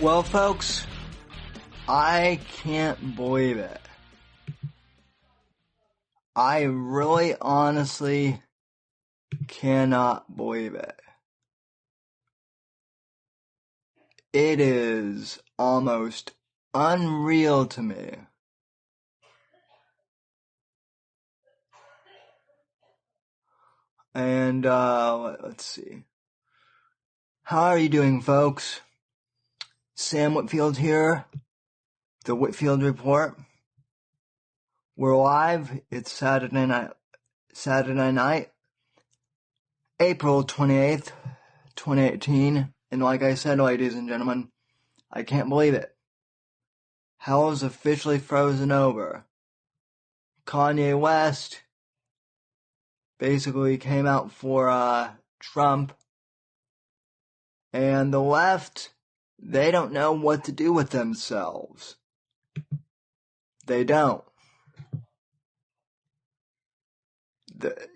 Well, folks, I can't believe it. I really honestly cannot believe it. It is almost unreal to me. And, let's see. How are you doing, folks? Sam Whitfield here, the Whitfield Report. We're live. It's Saturday night, April 28th, 2018. And like I said, ladies and gentlemen, I can't believe it. Hell is officially frozen over. Kanye West basically came out for Trump, and the left, they don't know what to do with themselves. They don't.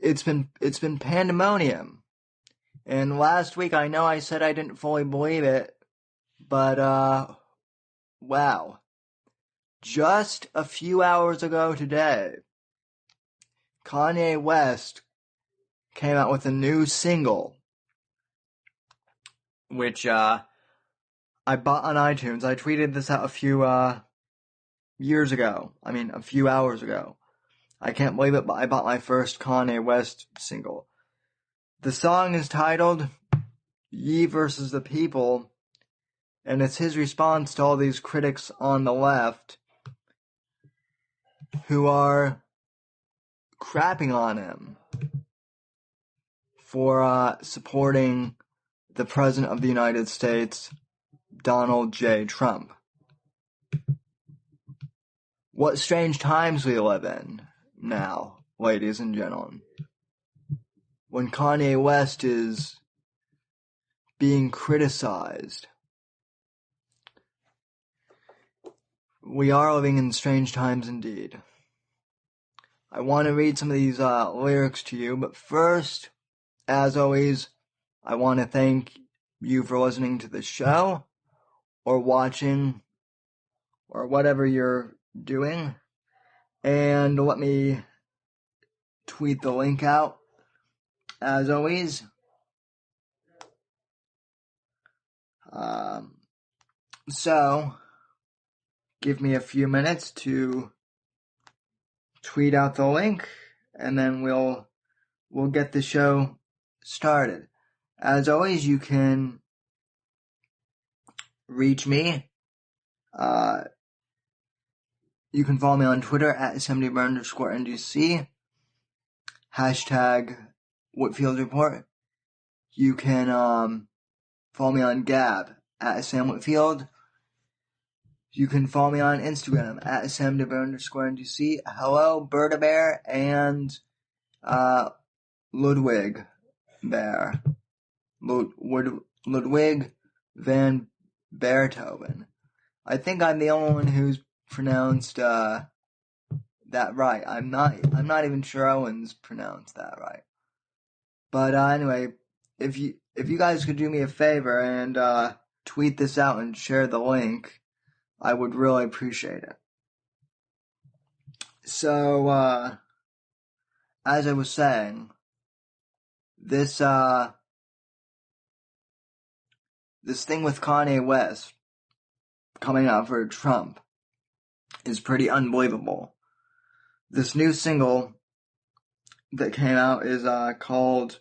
It's been pandemonium. And last week, I know I said I didn't fully believe it, but wow. Just a few hours ago today, Kanye West came out with a new single, which I bought on iTunes. I tweeted this out a few years ago. I mean, a few hours ago. I can't believe it, but I bought my first Kanye West single. The song is titled Ye versus the People, and it's his response to all these critics on the left who are crapping on him for supporting the President of the United States, Donald J. Trump. What strange times we live in now, ladies and gentlemen, when Kanye West is being criticized. We are living in strange times indeed. I want to read some of these lyrics to you, but first, as always, I want to thank you for listening to the show, or watching, or whatever you're doing. And let me tweet the link out, as always. So, give me a few minutes to tweet out the link, and then we'll get the show started. As always, you can reach me. You can follow me on Twitter at @SMDB_NDC. Hashtag Whitfield Report. You can follow me on Gab at Sam Whitfield. You can follow me on Instagram at SamDeBear_NDC. Hello, Berta Bear and Ludwig Bear. Ludwig van Beethoven. I think I'm the only one who's pronounced that right. I'm not even sure Owen's pronounced that right. But anyway, if you guys could do me a favor and tweet this out and share the link, I would really appreciate it. So, as I was saying, this thing with Kanye West coming out for Trump is pretty unbelievable. This new single that came out is called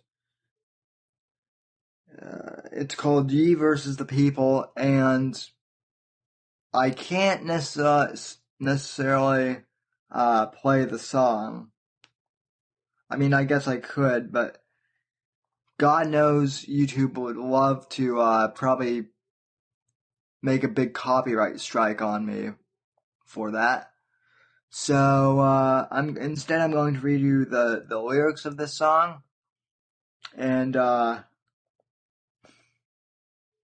Ye versus the People, and I can't necessarily play the song. I mean, I guess I could, but God knows YouTube would love to probably make a big copyright strike on me for that. So I'm going to read you the lyrics of this song, and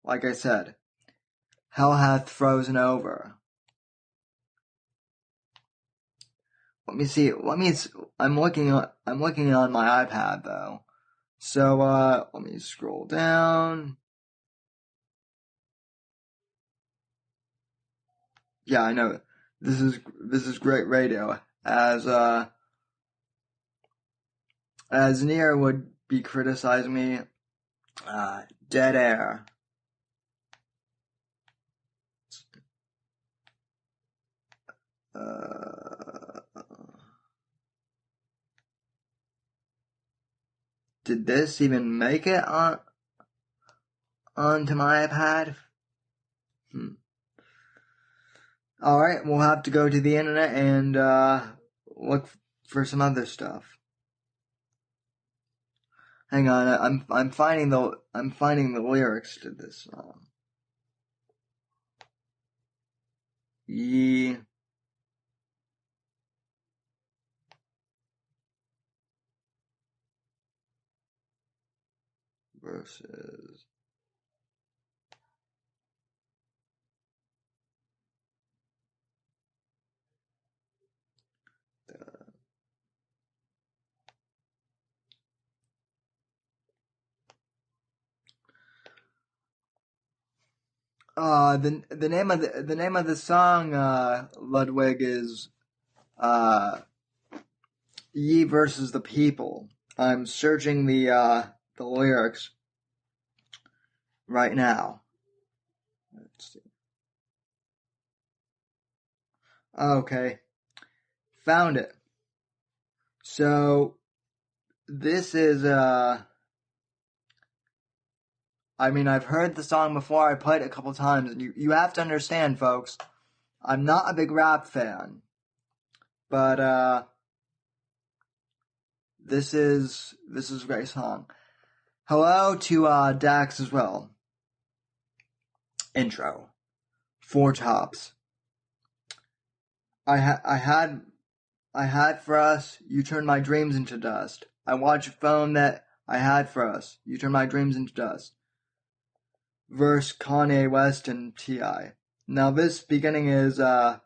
like I said, hell hath frozen over. Let me see. I'm looking on my iPad though. So let me scroll down. Yeah, I know. This is great radio. As Near would be criticizing me, dead air. Did this even make it onto my iPad? Alright, we'll have to go to the internet and look for some other stuff. Hang on, I'm finding the lyrics to this song. Ye versus the name of the song, Ludwig, is Ye versus the People. I'm searching the lyrics right now. Let's see. Okay. Found it. So this is I've heard the song before. I played it a couple times, and you have to understand, folks, I'm not a big rap fan. But this is a great song. Hello to Dax as well. Intro. 4 tops. I had for us, you turned my dreams into dust. I watched a phone that I had for us, you turned my dreams into dust. Verse Kanye West and T.I. Now this beginning is Kanye.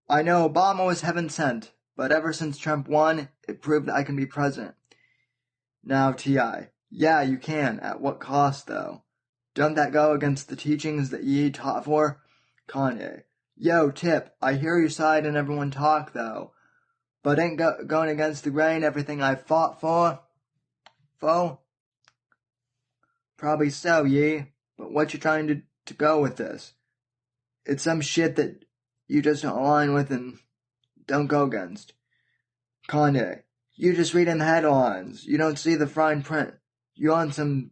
I know Obama was heaven sent, but ever since Trump won, it proved that I can be president. Now T.I. Yeah, you can. At what cost, though? Don't that go against the teachings that ye taught for? Kanye. Yo, Tip, I hear your side and everyone talk, though. But ain't going against the grain everything I fought for? Foe? Probably so, ye. But what you trying to go with this? It's some shit that you just don't align with and don't go against. Kanye. You just reading the headlines. You don't see the fine print. You on some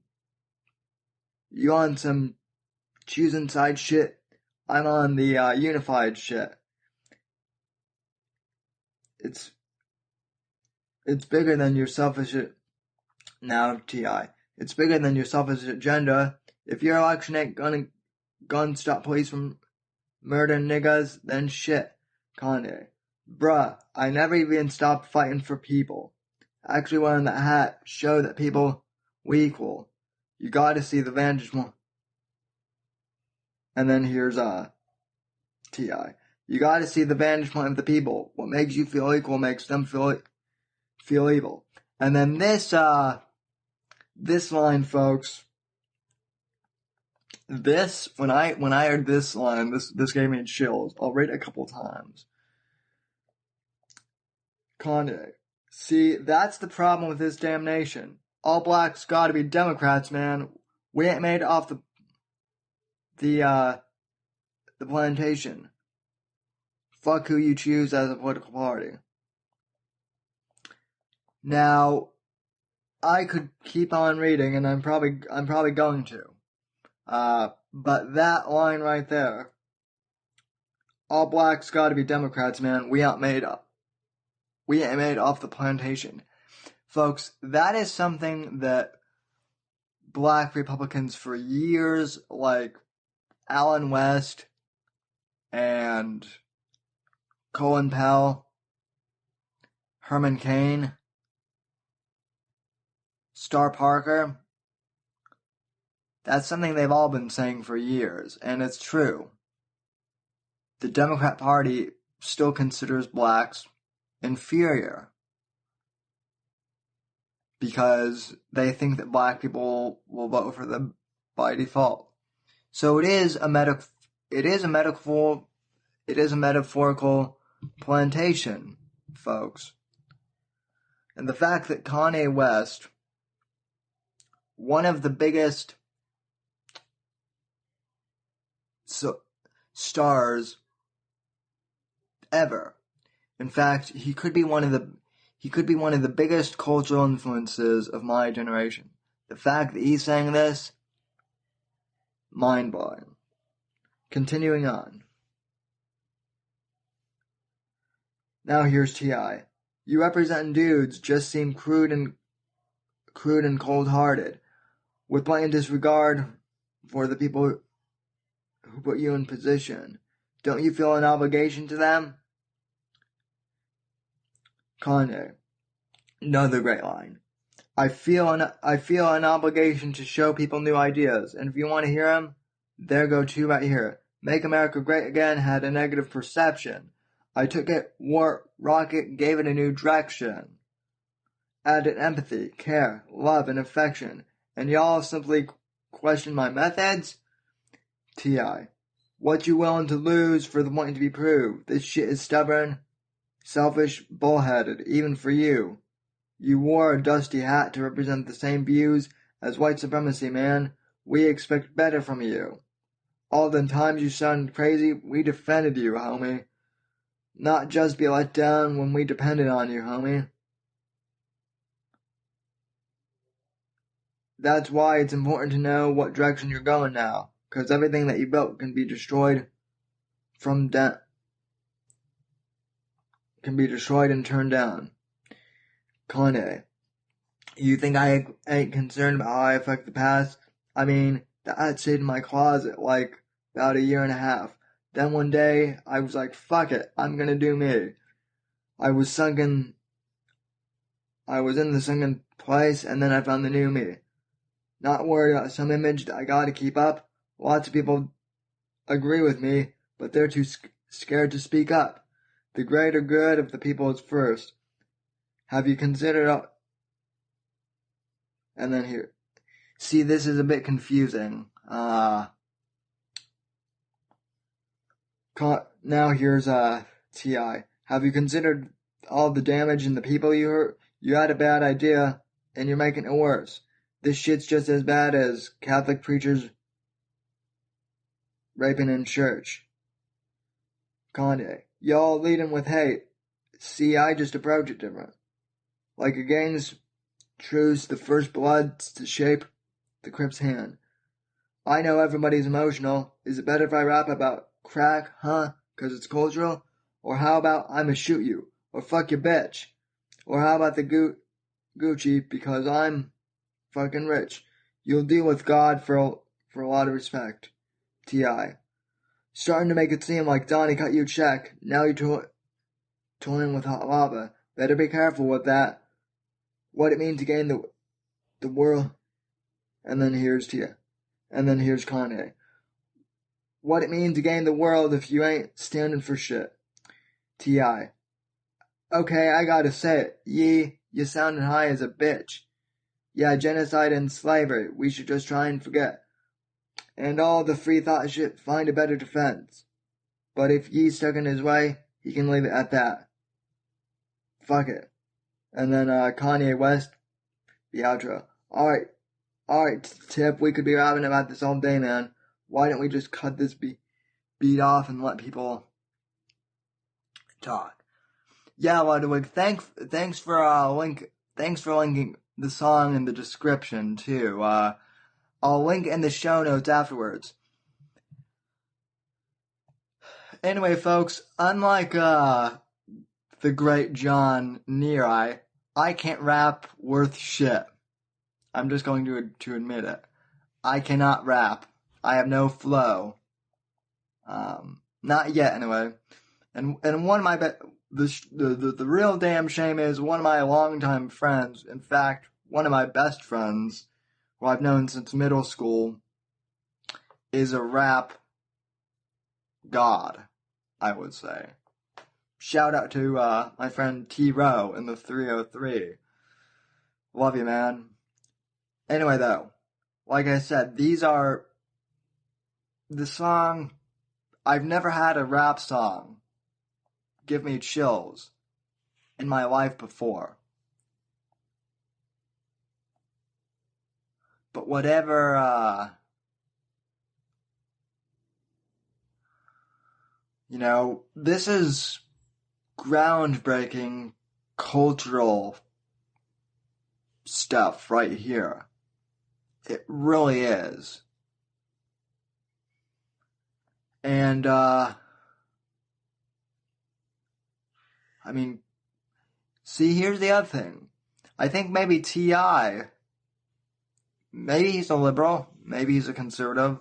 choosing side shit. I'm on the unified shit. It's bigger than your selfish. Now T.I. It's bigger than your selfish agenda. If your election ain't gonna stop police from murdering niggas, then shit. Kanye. Bruh, I never even stopped fighting for people. Actually wearing that hat show that people we equal. You gotta see the vantage point. And then here's T.I. You gotta see the vantage point of the people. What makes you feel equal makes them feel evil. And then this line, folks. This when I heard this line, this gave me chills. I'll read it a couple times. Kanye. See, that's the problem with this damn nation. All blacks gotta be Democrats, man. We ain't made off the plantation. Fuck who you choose as a political party. Now, I could keep on reading, and I'm probably going to. But that line right there, all blacks gotta be Democrats, man. We ain't made off the plantation. Folks, that is something that black Republicans for years, like Allen West and Colin Powell, Herman Cain, Star Parker, that's something they've all been saying for years, and it's true. The Democrat Party still considers blacks inferior because they think that black people will vote for them by default. So it is a metaphorical plantation, folks. And the fact that Kanye West, one of the biggest stars ever, in fact, he could be one of the biggest cultural influences of my generation. The fact that he's saying this, mind-blowing. Continuing on. Now here's T.I. You representing dudes just seem crude and cold-hearted, with blatant disregard for the people who put you in position. Don't you feel an obligation to them? Kanye. Another great line. I feel an obligation to show people new ideas, and if you want to hear them, there go two right here. Make America Great Again had a negative perception. I took it, rock it, gave it a new direction. Added empathy, care, love, and affection, and y'all simply question my methods? T.I. What you willing to lose for the point to be proved? This shit is stubborn, selfish, bullheaded, even for you. You wore a dusty hat to represent the same views as white supremacy, man. We expect better from you. All the times you sounded crazy, we defended you, homie. Not just be let down when we depended on you, homie. That's why it's important to know what direction you're going now, because everything that you built can be destroyed and turned down. Kanye. You think I ain't concerned about how I affect the past? I mean, that stayed in my closet like about a year and a half. Then one day, I was like, fuck it, I'm gonna do me. I was in the sunken place, and then I found the new me. Not worried about some image that I gotta keep up. Lots of people agree with me, but they're too scared to speak up. The greater good of the people is first. Have you considered... And then here. See, this is a bit confusing. Now here's T.I. Have you considered all the damage and the people you hurt? You had a bad idea, and you're making it worse. This shit's just as bad as Catholic preachers raping in church. Kanye. Y'all leading with hate. See, I just approach it different. Like a gang's truce, the first blood to shape the Crip's hand. I know everybody's emotional. Is it better if I rap about crack, huh? 'Cause it's cultural? Or how about I'ma shoot you? Or fuck your bitch? Or how about the Gucci because I'm fucking rich? You'll deal with God for a lot of respect. T.I. Starting to make it seem like Donnie cut you a check. Now you're toying with hot lava. Better be careful with that. What it means to gain the world. And then here's T.I. And then here's Kanye. What it means to gain the world if you ain't standing for shit. T.I. Okay, I gotta say it. You sounding high as a bitch. Yeah, genocide and slavery. We should just try and forget. And all the free thought shit, find a better defense. But if ye stuck in his way, he can leave it at that. Fuck it. And then Kanye West, the outro. Alright, Tip, we could be rapping about this all day, man. Why don't we just cut this beat off and let people talk? Yeah, Ludwig, thanks for linking the song in the description too. I'll link in the show notes afterwards. Anyway, folks, unlike the great John Neary, I can't rap worth shit. I'm just going to admit it. I cannot rap. I have no flow. Not yet, anyway. And one of my the real damn shame is one of my longtime friends, in fact, one of my best friends, who I've known since middle school, is a rap god, I would say. Shout out to my friend T-Row in the 303. Love you, man. Anyway, though, like I said, these are the song, I've never had a rap song give me chills in my life before. But whatever, this is groundbreaking cultural stuff right here. It really is. And, see, here's the other thing. I think maybe T.I., maybe he's a liberal, maybe he's a conservative.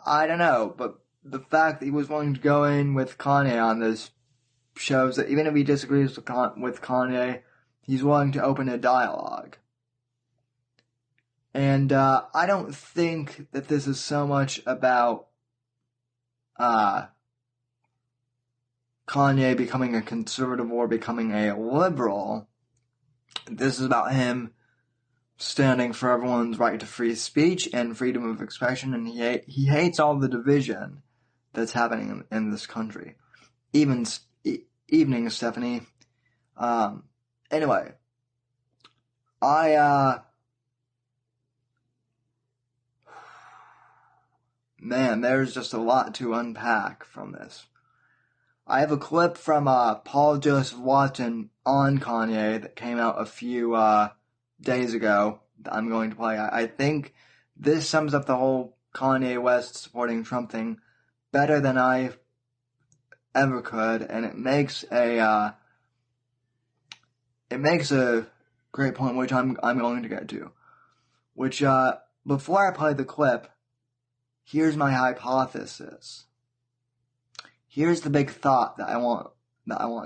I don't know, but the fact that he was willing to go in with Kanye on this shows that even if he disagrees with Kanye, he's willing to open a dialogue. And I don't think that this is so much about Kanye becoming a conservative or becoming a liberal. This is about him standing for everyone's right to free speech and freedom of expression, and he hates all the division that's happening in this country. Evening, Stephanie. Anyway, man, there's just a lot to unpack from this. I have a clip from Paul Joseph Watson on Kanye that came out a few days ago that I'm going to play. I think this sums up the whole Kanye West supporting Trump thing better than I ever could, and it makes a great point, which I'm going to get to. Which before I play the clip, here's my hypothesis. Here's the big thought that I want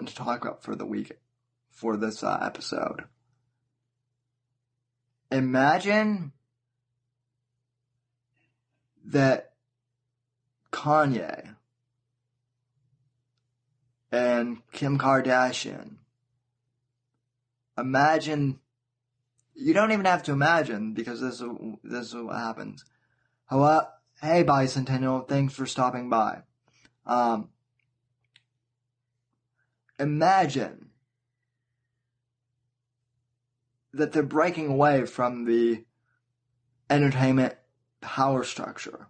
to talk about for the week, for this episode. Imagine that Kanye and Kim Kardashian, you don't even have to imagine, because this is what happens. Hello, hey Bicentennial, thanks for stopping by. Imagine that they're breaking away from the entertainment power structure.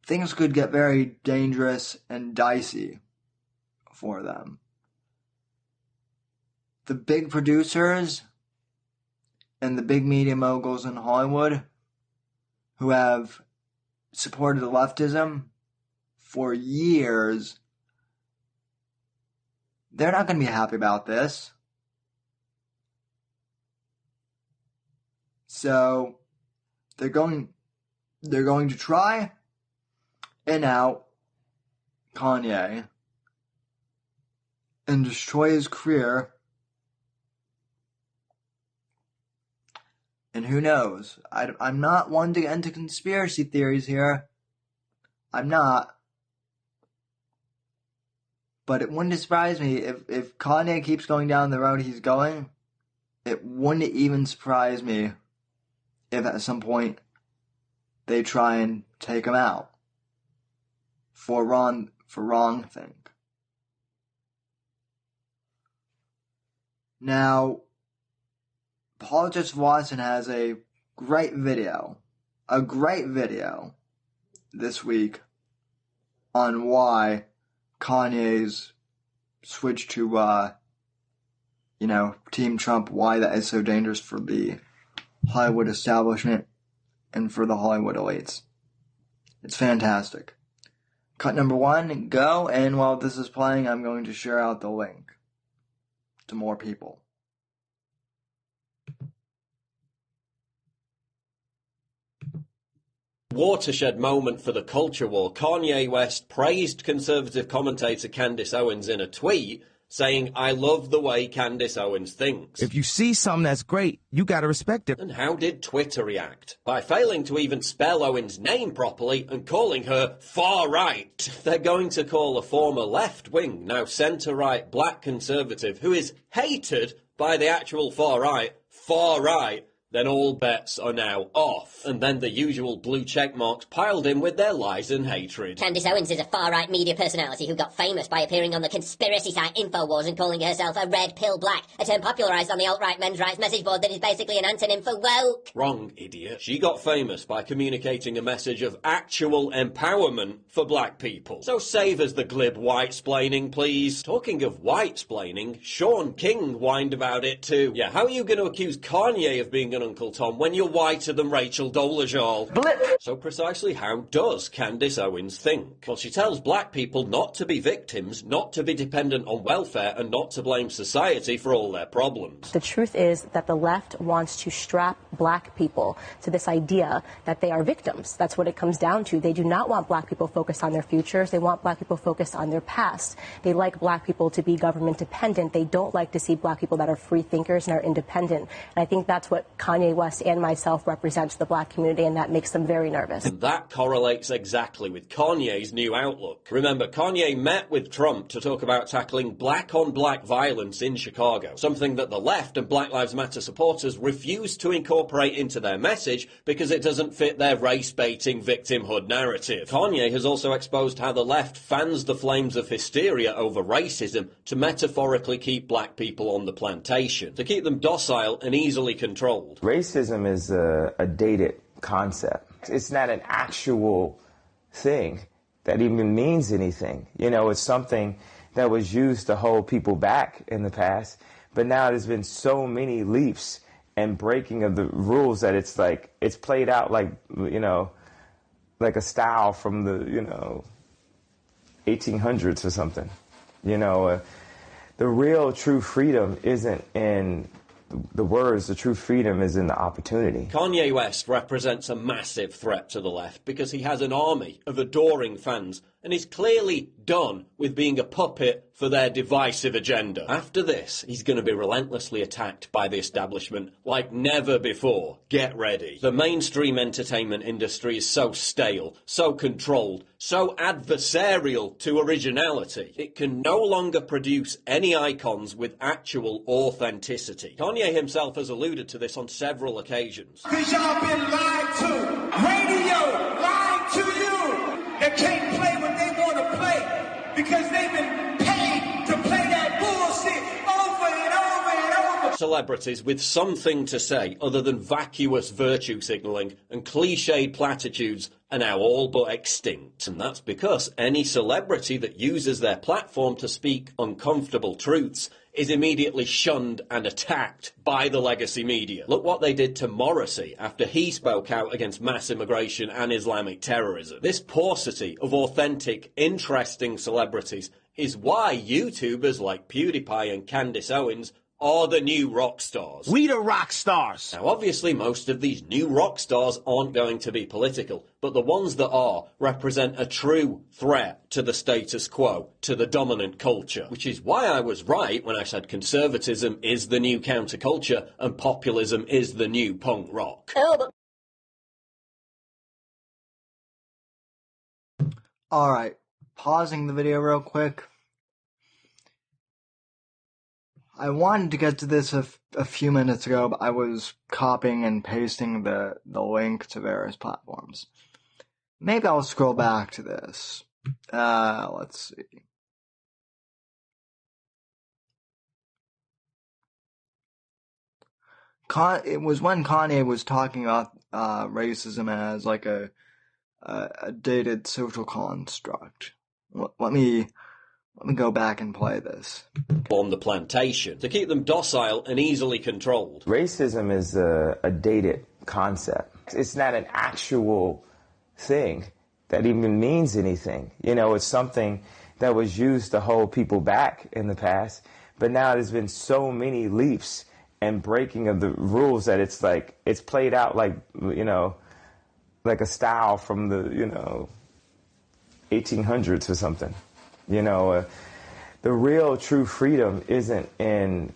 Things could get very dangerous and dicey for them. The big producers and the big media moguls in Hollywood who have supported leftism for years, they're not going to be happy about this. So they're going to try and out Kanye and destroy his career. And who knows? I'm not one to get into conspiracy theories here. I'm not. But it wouldn't surprise me if Kanye keeps going down the road he's going. It wouldn't even surprise me if at some point they try and take him out for wrong thing. Now, Paul Joseph Watson has a great video this week on why Kanye's switch to, Team Trump, why that is so dangerous for the Hollywood establishment and for the Hollywood elites. It's fantastic. Cut number 1, go, and while this is playing, I'm going to share out the link to more people. Watershed moment for the culture war. Kanye West praised conservative commentator Candace Owens in a tweet, saying, "I love the way Candace Owens thinks." If you see something that's great, you gotta respect it. And how did Twitter react? By failing to even spell Owens' name properly and calling her far-right. They're going to call a former left-wing, now centre-right black conservative, who is hated by the actual far-right, then all bets are now off. And then the usual blue check marks piled in with their lies and hatred. Candace Owens is a far-right media personality who got famous by appearing on the conspiracy site InfoWars and calling herself a red pill black, a term popularised on the alt-right men's rights message board that is basically an antonym for woke. Wrong, idiot. She got famous by communicating a message of actual empowerment for black people. So save us the glib white-splaining, please. Talking of white-splaining, Sean King whined about it too. Yeah, how are you going to accuse Kanye of being an Uncle Tom when you're whiter than Rachel Dolezal? Blip. So precisely how does Candace Owens think? Well, she tells black people not to be victims, not to be dependent on welfare, and not to blame society for all their problems. The truth is that the left wants to strap black people to this idea that they are victims. That's what it comes down to. They do not want black people focused on their futures. They want black people focused on their past. They like black people to be government dependent. They don't like to see black people that are free thinkers and are independent. And I think that's what Kanye West and myself represent to the black community, and that makes them very nervous. And that correlates exactly with Kanye's new outlook. Remember, Kanye met with Trump to talk about tackling black-on-black violence in Chicago, something that the left and Black Lives Matter supporters refuse to incorporate into their message because it doesn't fit their race-baiting victimhood narrative. Kanye has also exposed how the left fans the flames of hysteria over racism to metaphorically keep black people on the plantation, to keep them docile and easily controlled. Racism is a dated concept. It's not an actual thing that even means anything. You know, it's something that was used to hold people back in the past, but now there's been so many leaps and breaking of the rules that it's like, it's played out like, you know, like a style from the, 1800s or something. The real true freedom isn't in the words, the true freedom is in the opportunity. Kanye West represents a massive threat to the left because he has an army of adoring fans and is clearly done with being a puppet for their divisive agenda. After this, he's going to be relentlessly attacked by the establishment like never before. Get ready. The mainstream entertainment industry is so stale, so controlled, so adversarial to originality. It can no longer produce any icons with actual authenticity. Kanye himself has alluded to this on several occasions. Because y'all been lied to. Radio lied to you. They can't play what they want to play because they've been paid to play that bullshit over and over and over. Celebrities with something to say other than vacuous virtue signalling and cliched platitudes are now all but extinct. And that's because any celebrity that uses their platform to speak uncomfortable truths is immediately shunned and attacked by the legacy media. Look what they did to Morrissey after he spoke out against mass immigration and Islamic terrorism. This paucity of authentic, interesting celebrities is why YouTubers like PewDiePie and Candace Owens are the new rock stars. We the rock stars. Now, obviously, most of these new rock stars aren't going to be political, but the ones that are represent a true threat to the status quo, to the dominant culture, which is why I was right when I said conservatism is the new counterculture and populism is the new punk rock. Alright, pausing the video real quick. I wanted to get to this a few minutes ago, but I was copying and pasting the link to various platforms. Maybe I'll scroll back to this. Let's see. It was when Kanye was talking about racism as like a dated social construct. Let me go back and play this. On the plantation, to keep them docile and easily controlled. Racism is a dated concept. It's not an actual thing that even means anything. It's something that was used to hold people back in the past, but now there's been so many leaps and breaking of the rules that it's like, it's played out like, like a style from the, 1800s or something. The real true freedom isn't in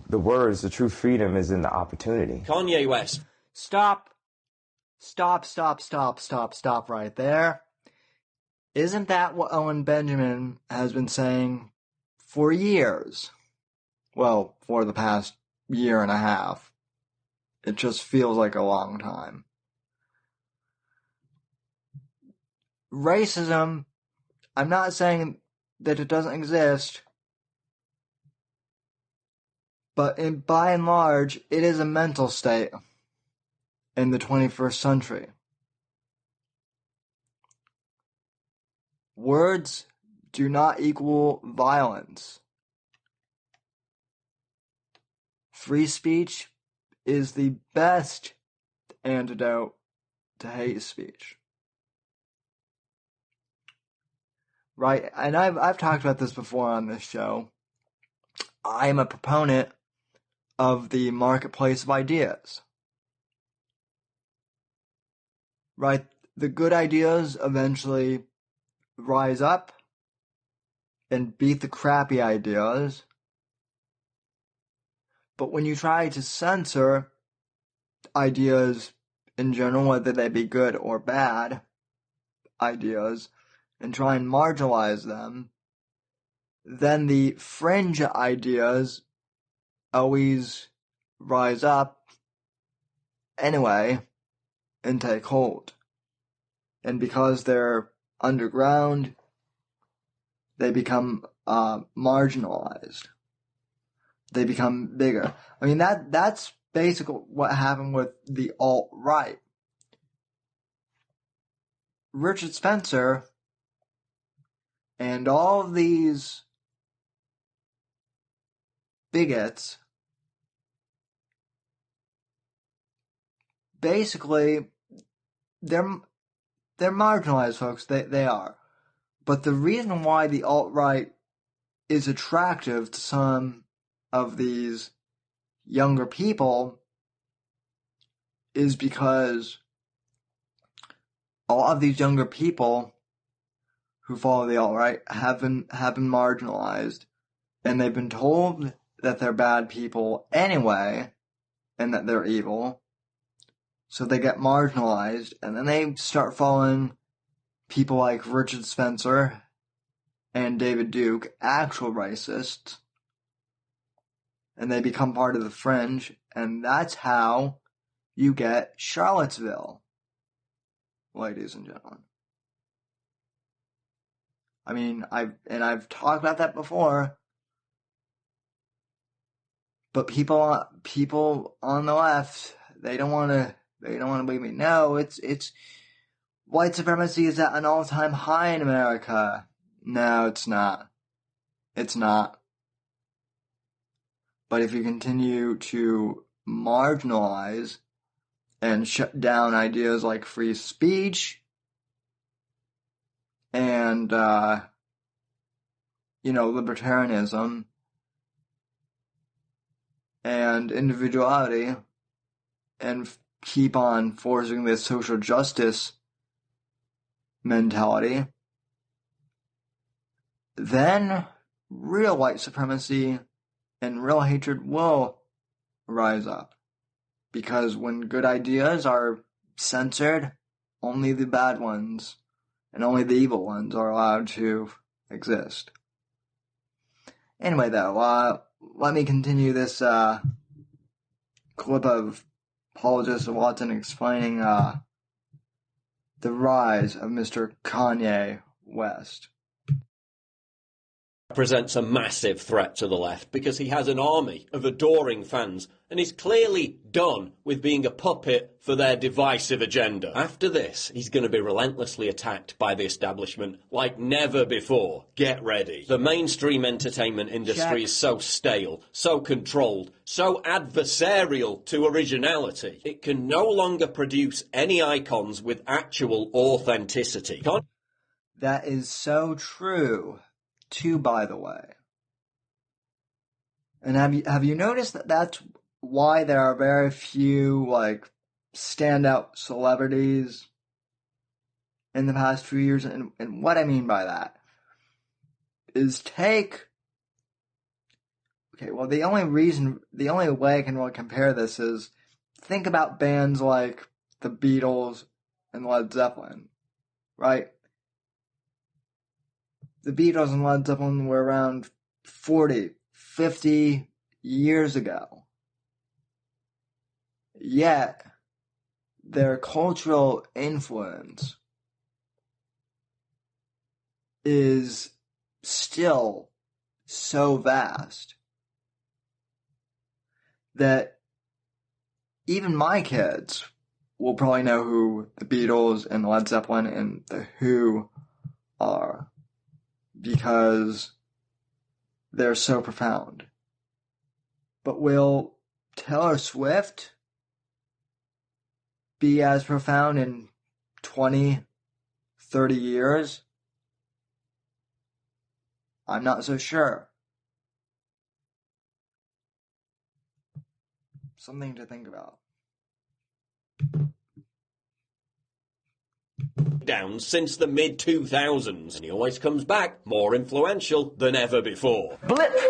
the words. The true freedom is in the opportunity. Kanye West. Stop right there. Isn't that what Owen Benjamin has been saying for years? Well, for the past year and a half. It just feels like a long time. Racism, I'm not saying that it doesn't exist, but by and large, it is a mental state in the 21st century. Words do not equal violence. Free speech is the best antidote to hate speech. Right? And I've talked about this before on this show. I'm a proponent of the marketplace of ideas. Right? The good ideas eventually rise up and beat the crappy ideas. But when you try to censor ideas in general, whether they be good or bad ideas, and try and marginalize them, then the fringe ideas always rise up anyway and take hold. And because they're underground, they become marginalized. They become bigger. I mean, that's basically what happened with the alt-right. Richard Spencer and all of these bigots basically they're marginalized, folks. They are. But the reason why the alt-right is attractive to some of these younger people is because a lot of these younger people who follow the alt-right have been marginalized, and they've been told that they're bad people anyway, and that they're evil. So they get marginalized, and then they start following people like Richard Spencer and David Duke, actual racists, and they become part of the fringe, and that's how you get Charlottesville, ladies and gentlemen. I mean, I've talked about that before, but people on the left, they don't want to believe me. No, it's white supremacy is at an all-time high in America. No, it's not. It's not. But if you continue to marginalize and shut down ideas like free speech and, libertarianism and individuality, and keep on forcing this social justice mentality, then real white supremacy and real hatred will rise up. Because when good ideas are censored, only the bad ones and only the evil ones are allowed to exist. Anyway, though, let me continue this clip of Paul Joseph Watson explaining the rise of Mr. Kanye West. Presents a massive threat to the left because he has an army of adoring fans and is clearly done with being a puppet for their divisive agenda. After this, he's going to be relentlessly attacked by the establishment like never before. Get ready. The mainstream entertainment industry is so stale, so controlled, so adversarial to originality. It can no longer produce any icons with actual authenticity. That is so true. Too, by the way. And have you noticed that that's why there are very few standout celebrities in the past few years? And what I mean by that is the only way I can really compare this is think about bands like the Beatles and Led Zeppelin, right? The Beatles and Led Zeppelin were around 40, 50 years ago. Yet, their cultural influence is still so vast that even my kids will probably know who the Beatles and Led Zeppelin and the Who are because they're so profound. But will Taylor Swift be as profound in 20, 30 years? I'm not so sure. Something to think about. Down since the mid-2000s, and he always comes back more influential than ever before.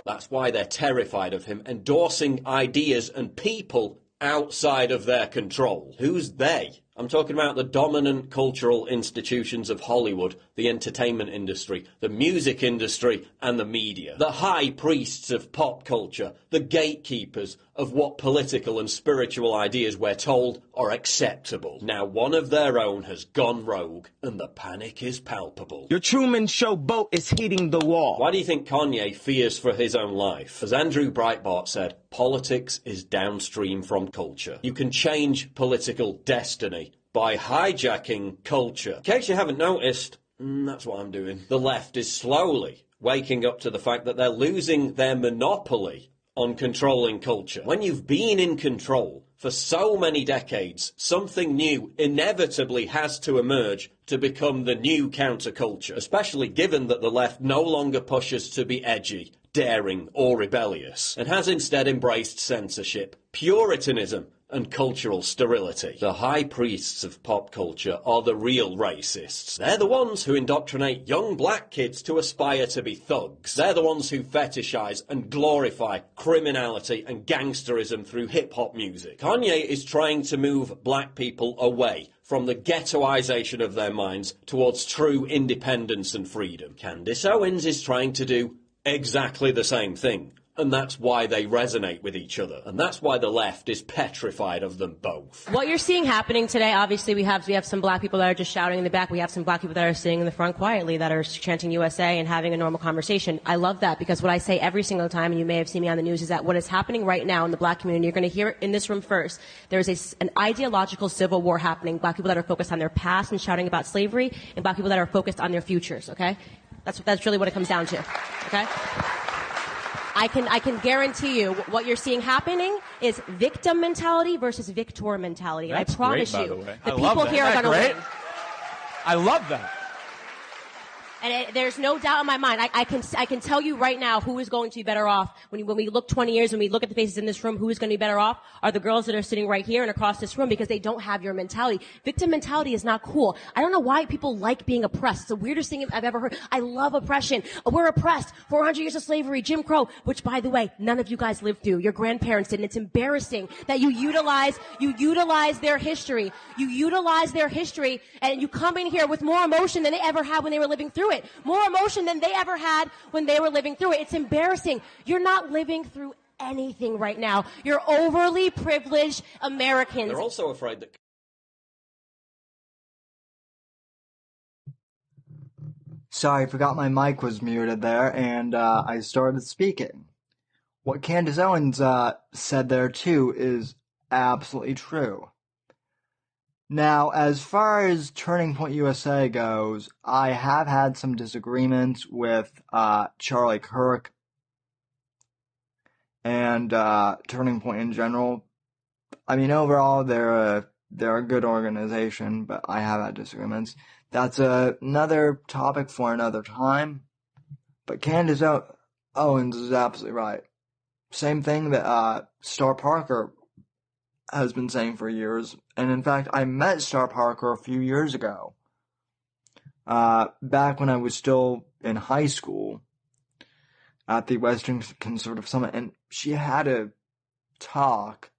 That's why they're terrified of him endorsing ideas and people outside of their control. Who's they? I'm talking about the dominant cultural institutions of Hollywood, the entertainment industry, the music industry, and the media. The high priests of pop culture, the gatekeepers of what political and spiritual ideas we're told are acceptable. Now one of their own has gone rogue, and the panic is palpable. Your Truman Show boat is hitting the wall. Why do you think Kanye fears for his own life? As Andrew Breitbart said, politics is downstream from culture. You can change political destiny by hijacking culture. In case you haven't noticed, that's what I'm doing. The left is slowly waking up to the fact that they're losing their monopoly on controlling culture. When you've been in control for so many decades, something new inevitably has to emerge to become the new counterculture, especially given that the left no longer pushes to be edgy, daring, or rebellious, and has instead embraced censorship, puritanism, and cultural sterility. The high priests of pop culture are the real racists. They're the ones who indoctrinate young black kids to aspire to be thugs. They're the ones who fetishize and glorify criminality and gangsterism through hip-hop music. Kanye is trying to move black people away from the ghettoization of their minds towards true independence and freedom. Candace Owens is trying to do exactly the same thing. And that's why they resonate with each other. And that's why the left is petrified of them both. What you're seeing happening today, obviously we have some black people that are just shouting in the back. We have some black people that are sitting in the front quietly that are chanting USA and having a normal conversation. I love that because what I say every single time, and you may have seen me on the news, is that what is happening right now in the black community, you're going to hear it in this room first. There's an ideological civil war happening. Black people that are focused on their past and shouting about slavery, and black people that are focused on their futures, okay? That's really what it comes down to, okay? I can guarantee you what you're seeing happening is victim mentality versus victor mentality. And That's I promise great, you, by the way. the I people love here are that. going to Great. win. I love that. And there's no doubt in my mind. I can tell you right now who is going to be better off when we look 20 years, when we look at the faces in this room, who is going to be better off are the girls that are sitting right here and across this room because they don't have your mentality. Victim mentality is not cool. I don't know why people like being oppressed. It's the weirdest thing I've ever heard. I love oppression. We're oppressed. 400 years of slavery, Jim Crow, which by the way, none of you guys lived through. Your grandparents did. And it's embarrassing that you utilize their history. You utilize their history and you come in here with more emotion than they ever had when they were living through it. More emotion than they ever had when they were living through it. It's embarrassing. You're not living through anything right now. You're overly privileged Americans. They're also afraid that... Sorry, I forgot my mic was muted there, and I started speaking. What Candace Owens said there, too, is absolutely true. Now, as far as Turning Point USA goes, I have had some disagreements with Charlie Kirk and Turning Point in general. I mean, overall, they're a good organization, but I have had disagreements. That's another topic for another time. But Candace Owens is absolutely right. Same thing that Star Parker has been saying for years. And in fact, I met Star Parker a few years ago. Back when I was still in high school at the Western Conservative Summit. And she had a talk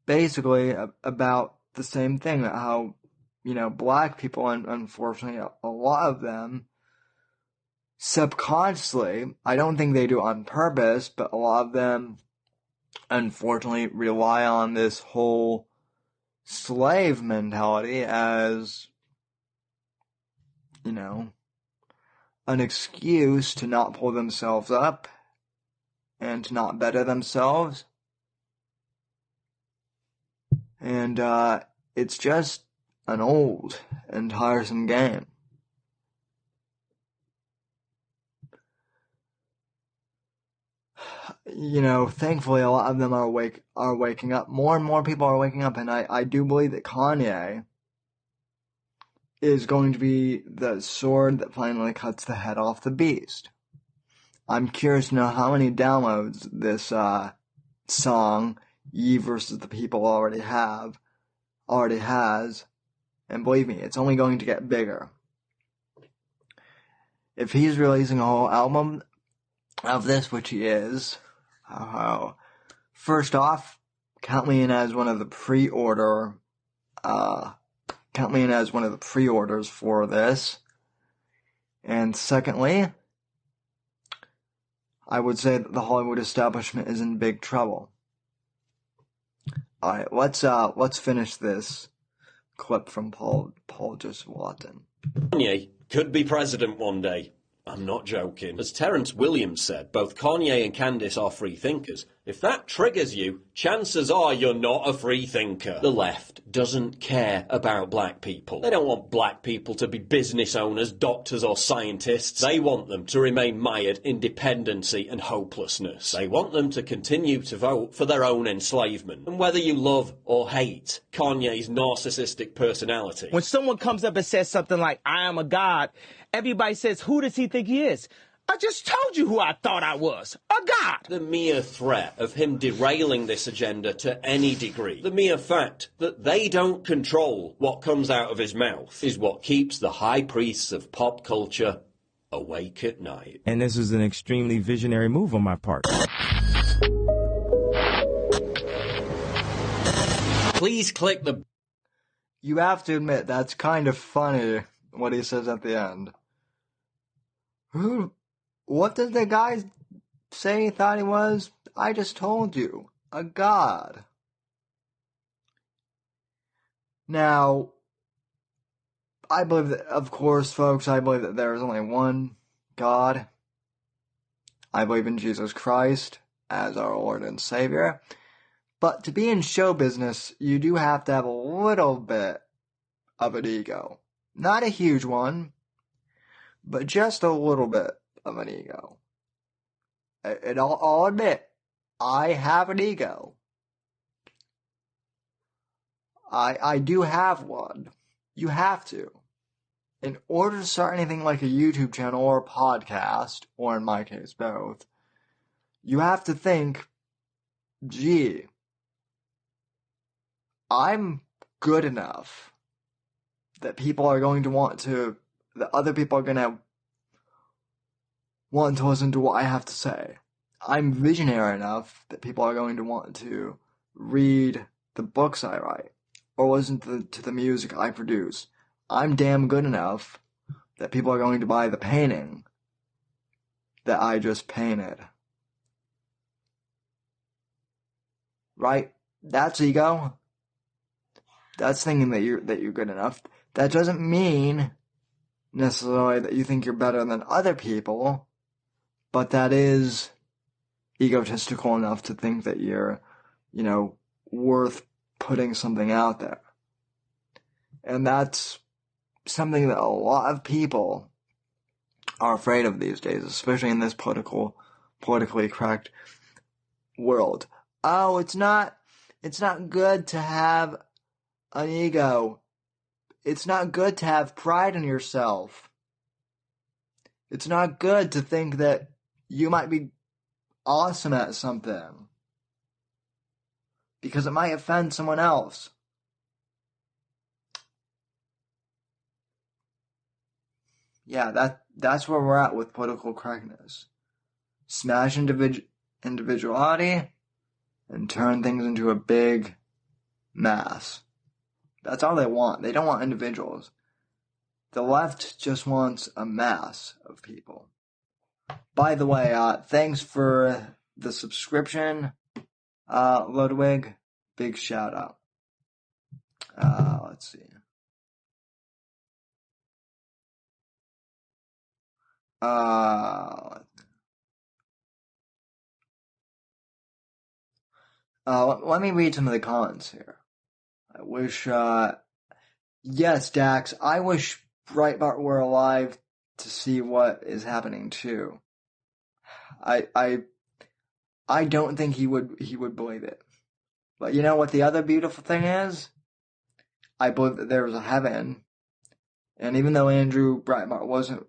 basically about the same thing. How, black people, and unfortunately a lot of them, subconsciously, I don't think they do it on purpose, but a lot of them unfortunately rely on this whole slave mentality as, you know, an excuse to not pull themselves up and to not better themselves. And it's just an old and tiresome game. You know, thankfully a lot of them are waking up. More and more people are waking up, and I do believe that Kanye is going to be the sword that finally cuts the head off the beast. I'm curious to know how many downloads this song, Ye versus the People, already has, and believe me, it's only going to get bigger. If he's releasing a whole album of this, which he is, first off, count me in as one of the pre-orders for this. And secondly, I would say that the Hollywood establishment is in big trouble. Alright, let's finish this clip from Paul Joseph Watson. Kanye could be president one day. I'm not joking. As Terence Williams said, both Kanye and Candace are free thinkers. If that triggers you, chances are you're not a free thinker. The left doesn't care about black people. They don't want black people to be business owners, doctors or scientists. They want them to remain mired in dependency and hopelessness. They want them to continue to vote for their own enslavement. And whether you love or hate Kanye's narcissistic personality. When someone comes up and says something like, I am a god, everybody says, who does he think he is? I just told you who I thought I was, a god. The mere threat of him derailing this agenda to any degree, the mere fact that they don't control what comes out of his mouth, is what keeps the high priests of pop culture awake at night. And this is an extremely visionary move on my part. Please click the... You have to admit, that's kind of funny, what he says at the end. What did the guy say he thought he was? I just told you. A god. Now, I believe that, of course, folks, I believe that there is only one God. I believe in Jesus Christ as our Lord and Savior. But to be in show business, you do have to have a little bit of an ego. Not a huge one, but just a little bit of an ego. And I'll admit, I have an ego. I do have one. You have to. In order to start anything like a YouTube channel or a podcast, or in my case both, you have to think, gee, I'm good enough that people are going to that other people are going to want to listen to what I have to say. I'm visionary enough that people are going to want to read the books I write or listen to the music I produce. I'm damn good enough that people are going to buy the painting that I just painted. Right? That's ego. That's thinking that you're good enough. That doesn't mean necessarily that you think you're better than other people, but that is egotistical enough to think that you're, worth putting something out there. And that's something that a lot of people are afraid of these days, especially in this politically correct world. Oh, it's not good to have an ego. It's not good to have pride in yourself. It's not good to think that you might be awesome at something because it might offend someone else. Yeah, that's where we're at with political correctness. Smash individuality and turn things into a big mass. That's all they want. They don't want individuals. The left just wants a mass of people. By the way, thanks for the subscription. Ludwig, big shout out. Let's see. Let me read some of the comments here. I wish, yes, Dax, I wish Breitbart were alive to see what is happening too. I don't think he would believe it. But you know what the other beautiful thing is? I believe that there was a heaven. And even though Andrew Breitbart wasn't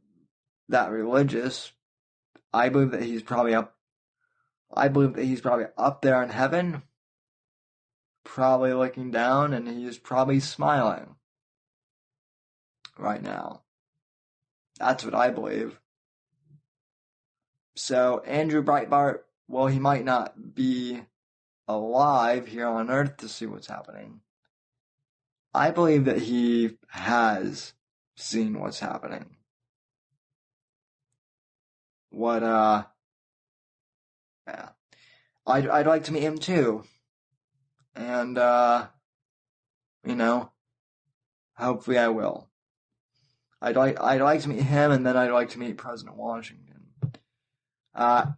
that religious, I believe that he's probably up there in heaven, probably looking down, and he's probably smiling right now. That's what I believe. So Andrew Breitbart, well, he might not be alive here on Earth to see what's happening. I believe that he has seen what's happening. Yeah. I'd like to meet him too. And, hopefully I will. I'd like to meet him, and then I'd like to meet President Washington.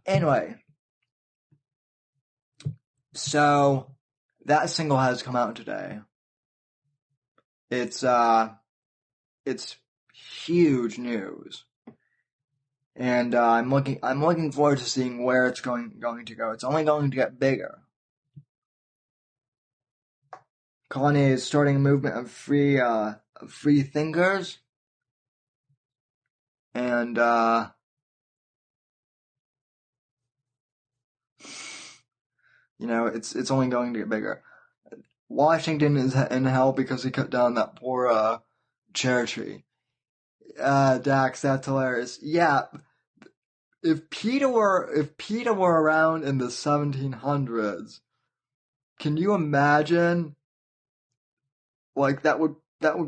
Anyway. So, that single has come out today. It's huge news. And I'm looking forward to seeing where it's going to go. It's only going to get bigger. Kanye is starting a movement of free thinkers, and it's only going to get bigger. Washington is in hell because he cut down that poor cherry tree. Dax, that's hilarious. Yeah, if PETA were around in the 1700s, can you imagine? Like that would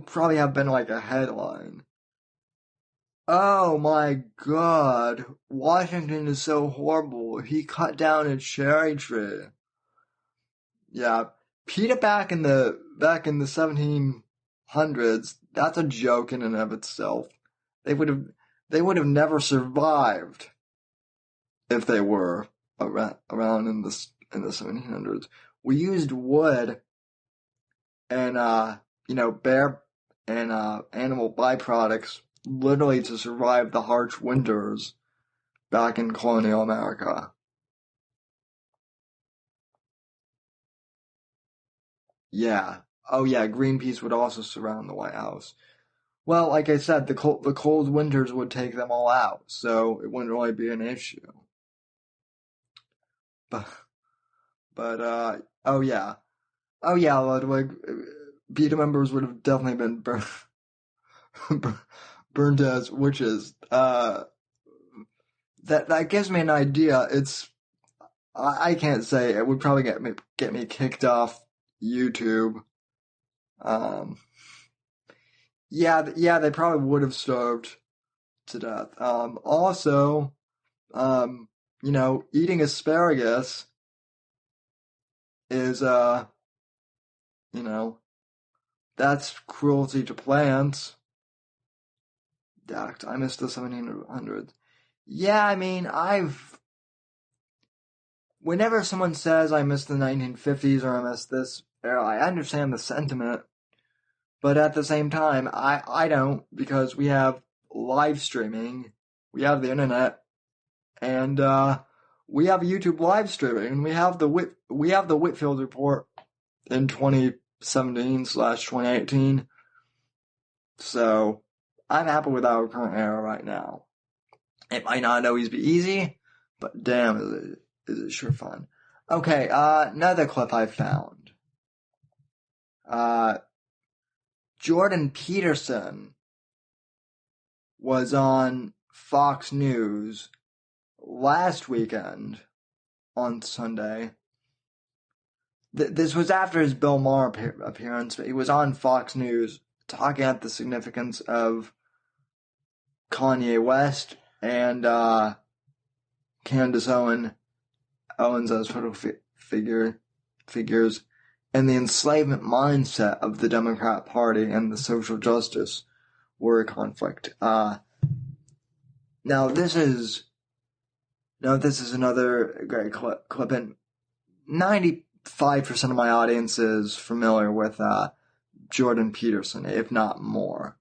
probably have been like a headline. Oh my God, Washington is so horrible. He cut down a cherry tree. Yeah, PETA back in the 1700s. That's a joke in and of itself. They would have never survived if they were around in the 1700s. We used wood and bear and animal byproducts literally to survive the harsh winters back in colonial America. Yeah. Oh yeah, Greenpeace would also surround the White House. Well, like I said, the cold winters would take them all out, so it wouldn't really be an issue. But oh yeah, Ludwig, PETA members would have definitely been burned as witches. That gives me an idea. I can't say. It would probably get me kicked off YouTube. Yeah, they probably would have starved to death. Also, eating asparagus is, that's cruelty to plants. I missed the 1700s. Yeah, I mean, whenever someone says I miss the 1950s or I miss this era, I understand the sentiment. But at the same time, I don't, because we have live streaming, we have the internet, and we have YouTube live streaming, and we have the Whitfield report in 2017/2018. So I'm happy with our current era right now. It might not always be easy, but damn, is it sure fun. Okay, another clip I found. Jordan Peterson was on Fox News last weekend on Sunday. This was after his Bill Maher appearance, but he was on Fox News talking about the significance of Kanye West and Candace Owens as photo figure figures and the enslavement mindset of the Democrat Party and the social justice were a conflict. Now this is another great clip, and 95% of my audience is familiar with Jordan Peterson, if not more.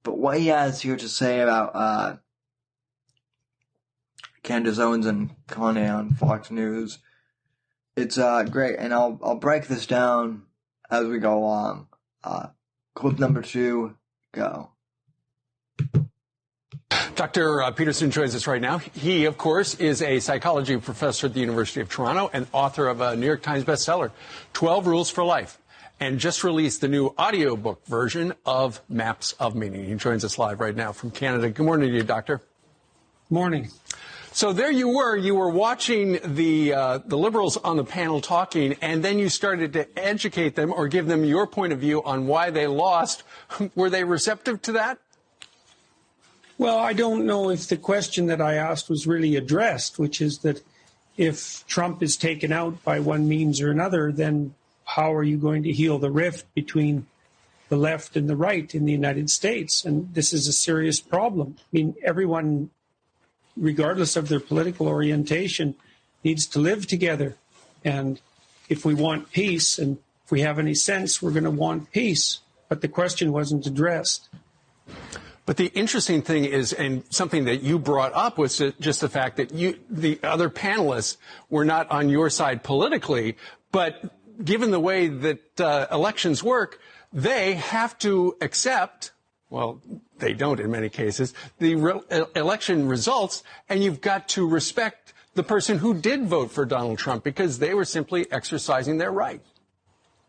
But what he has here to say about Candace Owens and Kanye on Fox News, it's great, and I'll break this down as we go along. Clip number 2, go. Dr. Peterson joins us right now. He, of course, is a psychology professor at the University of Toronto and author of a New York Times bestseller, 12 Rules for Life, and just released the new audiobook version of Maps of Meaning. He joins us live right now from Canada. Good morning to you, Doctor. Morning. So there you were watching the Liberals on the panel talking, and then you started to educate them or give them your point of view on why they lost. Were they receptive to that? Well, I don't know if the question that I asked was really addressed, which is that if Trump is taken out by one means or another, then how are you going to heal the rift between the left and the right in the United States? And this is a serious problem. I mean, everyone, regardless of their political orientation, needs to live together. And if we want peace, and if we have any sense, we're going to want peace. But the question wasn't addressed. But the interesting thing is, and something that you brought up, was just the fact that the other panelists were not on your side politically, but given the way that elections work, they have to accept, well, they don't in many cases, the election results, and you've got to respect the person who did vote for Donald Trump because they were simply exercising their right.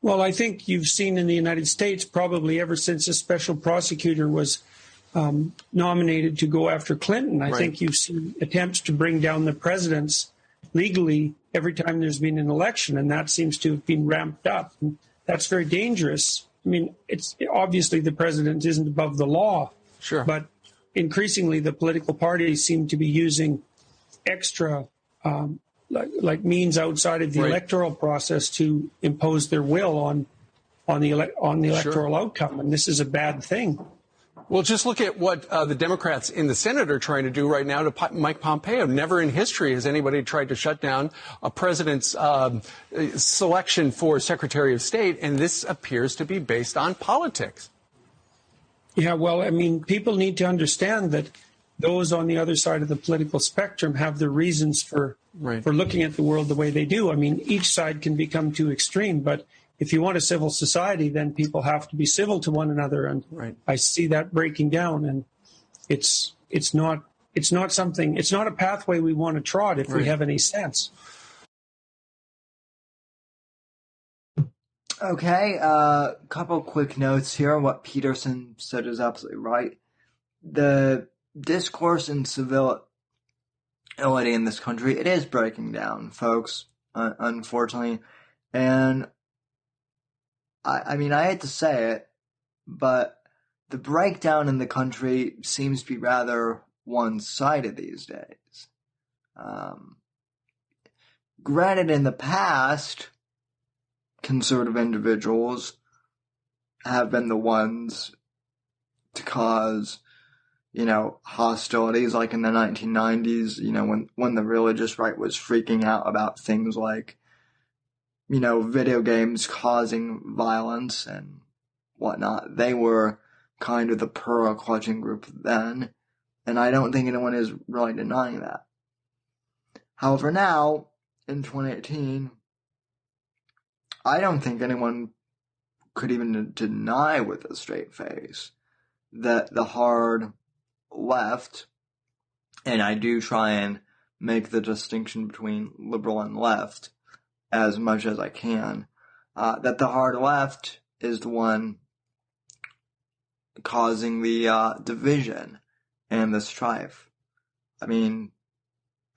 Well, I think you've seen in the United States, probably ever since a special prosecutor was nominated to go after Clinton, I think you've seen attempts to bring down the presidents legally every time there's been an election, and that seems to have been ramped up. And that's very dangerous. I mean, it's obviously the president isn't above the law, sure, but increasingly the political parties seem to be using extra like means outside of the electoral process to impose their will on the electoral outcome, and this is a bad thing. Well, just look at what the Democrats in the Senate are trying to do right now to Mike Pompeo. Never in history has anybody tried to shut down a president's selection for Secretary of State, and this appears to be based on politics. Yeah, well, I mean, people need to understand that those on the other side of the political spectrum have their reasons for looking at the world the way they do. I mean, each side can become too extreme, but if you want a civil society, then people have to be civil to one another, and I see that breaking down. And it's not a pathway we want to trot if we have any sense. Okay, couple quick notes here. What Peterson said is absolutely right. The discourse in civility in this country, it is breaking down, folks, unfortunately, and I mean, I hate to say it, but the breakdown in the country seems to be rather one-sided these days. Granted, in the past, conservative individuals have been the ones to cause, hostilities, like in the 1990s, when the religious right was freaking out about things like, video games causing violence and whatnot. They were kind of the pearl-clutching group then, and I don't think anyone is really denying that. However, now, in 2018, I don't think anyone could even deny with a straight face that the hard left, and I do try and make the distinction between liberal and left as much as I can, that the hard left is the one causing the division and the strife. I mean,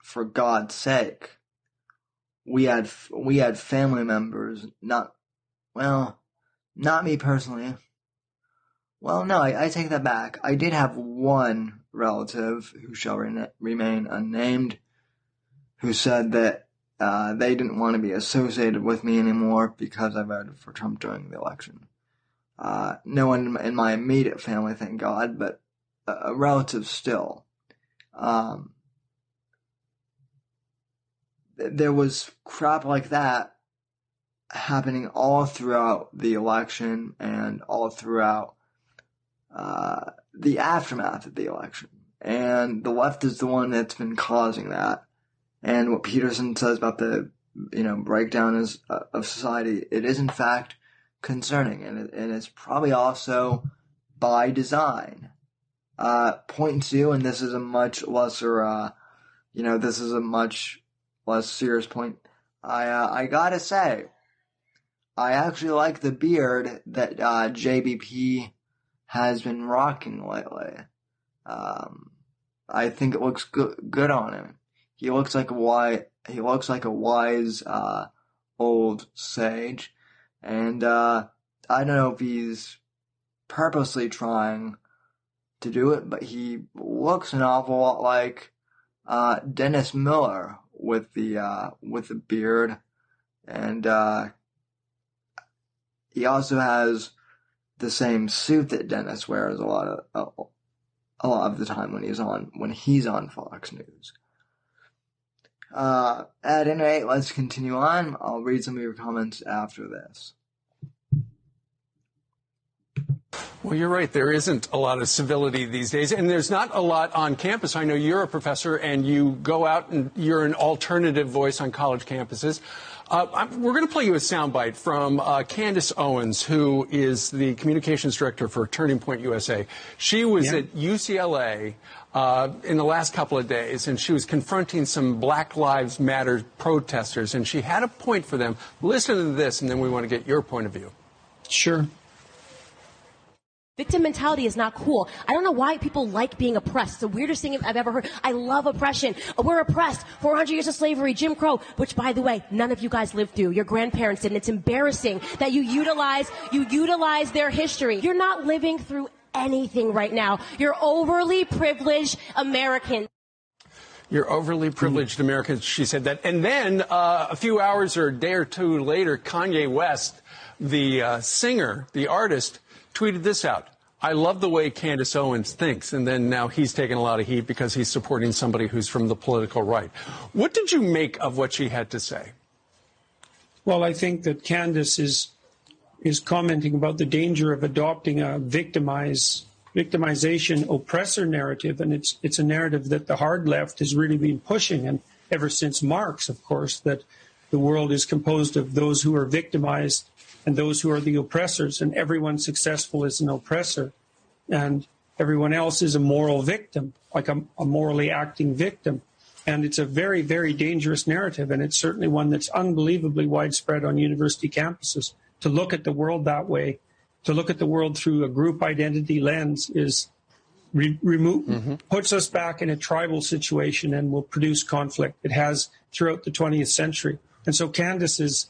for God's sake, we had family members, not me personally. Well, no, I take that back. I did have one relative, who shall remain unnamed, who said that they didn't want to be associated with me anymore because I voted for Trump during the election. No one in my immediate family, thank God, but a relative still. There was crap like that happening all throughout the election and all throughout the aftermath of the election. And the left is the one that's been causing that. And what Peterson says about the, breakdown of society, it is in fact concerning, and it's probably also by design. Point two, and this is a much lesser, this is a much less serious point. I gotta say, I actually like the beard that JBP has been rocking lately. I think it looks good on him. He looks like a wise old sage, and I don't know if he's purposely trying to do it, but he looks an awful lot like Dennis Miller with the beard, and he also has the same suit that Dennis wears a lot of the time when he's on Fox News. At any rate, let's continue on. I'll read some of your comments after this. Well, you're right. There isn't a lot of civility these days, and there's not a lot on campus. I know you're a professor, and you go out and you're an alternative voice on college campuses. We're going to play you a soundbite from Candace Owens, who is the communications director for Turning Point USA. She was at UCLA in the last couple of days, and she was confronting some Black Lives Matter protesters, and she had a point for them. Listen to this, and then we want to get your point of view. Sure. Victim mentality is not cool. I don't know why people like being oppressed. It's the weirdest thing I've ever heard. I love oppression. We're oppressed. 400 years of slavery, Jim Crow, which, by the way, none of you guys lived through. Your grandparents did, and it's embarrassing that you utilize their history. You're not living through anything right now. You're overly privileged Americans. You're overly privileged Americans, she said that. And then a few hours or a day or two later, Kanye West, the singer, the artist, tweeted this out. I love the way Candace Owens thinks. And then now he's taking a lot of heat because he's supporting somebody who's from the political right. What did you make of what she had to say? Well, I think that Candace is commenting about the danger of adopting a victimization oppressor narrative. And it's a narrative that the hard left has really been pushing. And ever since Marx, of course, that the world is composed of those who are victimized and those who are the oppressors, and everyone successful is an oppressor, and everyone else is a moral victim, like a morally acting victim. And it's a very, very dangerous narrative, and it's certainly one that's unbelievably widespread on university campuses. To look at the world that way, to look at the world through a group identity lens is puts us back in a tribal situation and will produce conflict. It has throughout the 20th century. And so Candace is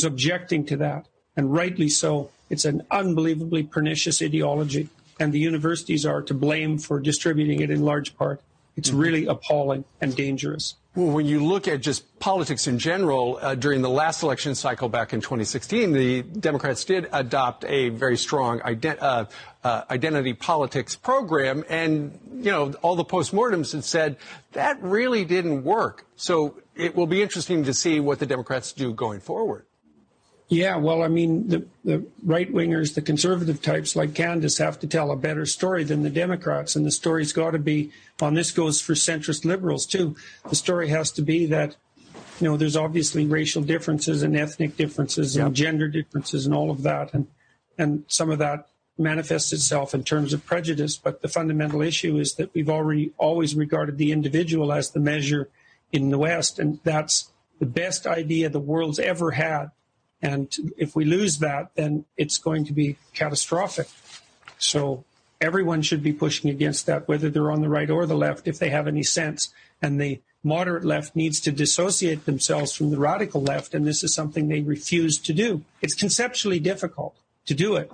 objecting to that, and rightly so. It's an unbelievably pernicious ideology, and the universities are to blame for distributing it in large part. It's really appalling and dangerous. Well, when you look at just politics in general, during the last election cycle back in 2016, the Democrats did adopt a very strong identity politics program, and all the postmortems had said that really didn't work. So it will be interesting to see what the Democrats do going forward. Yeah, well, I mean, the right-wingers, the conservative types like Candace have to tell a better story than the Democrats, and the story's got to be, and this goes for centrist liberals too, the story has to be that, there's obviously racial differences and ethnic differences and gender differences and all of that, and some of that manifests itself in terms of prejudice, but the fundamental issue is that we've always regarded the individual as the measure in the West, and that's the best idea the world's ever had. And if we lose that, then it's going to be catastrophic. So everyone should be pushing against that, whether they're on the right or the left, if they have any sense. And the moderate left needs to dissociate themselves from the radical left, and this is something they refuse to do. It's conceptually difficult to do it,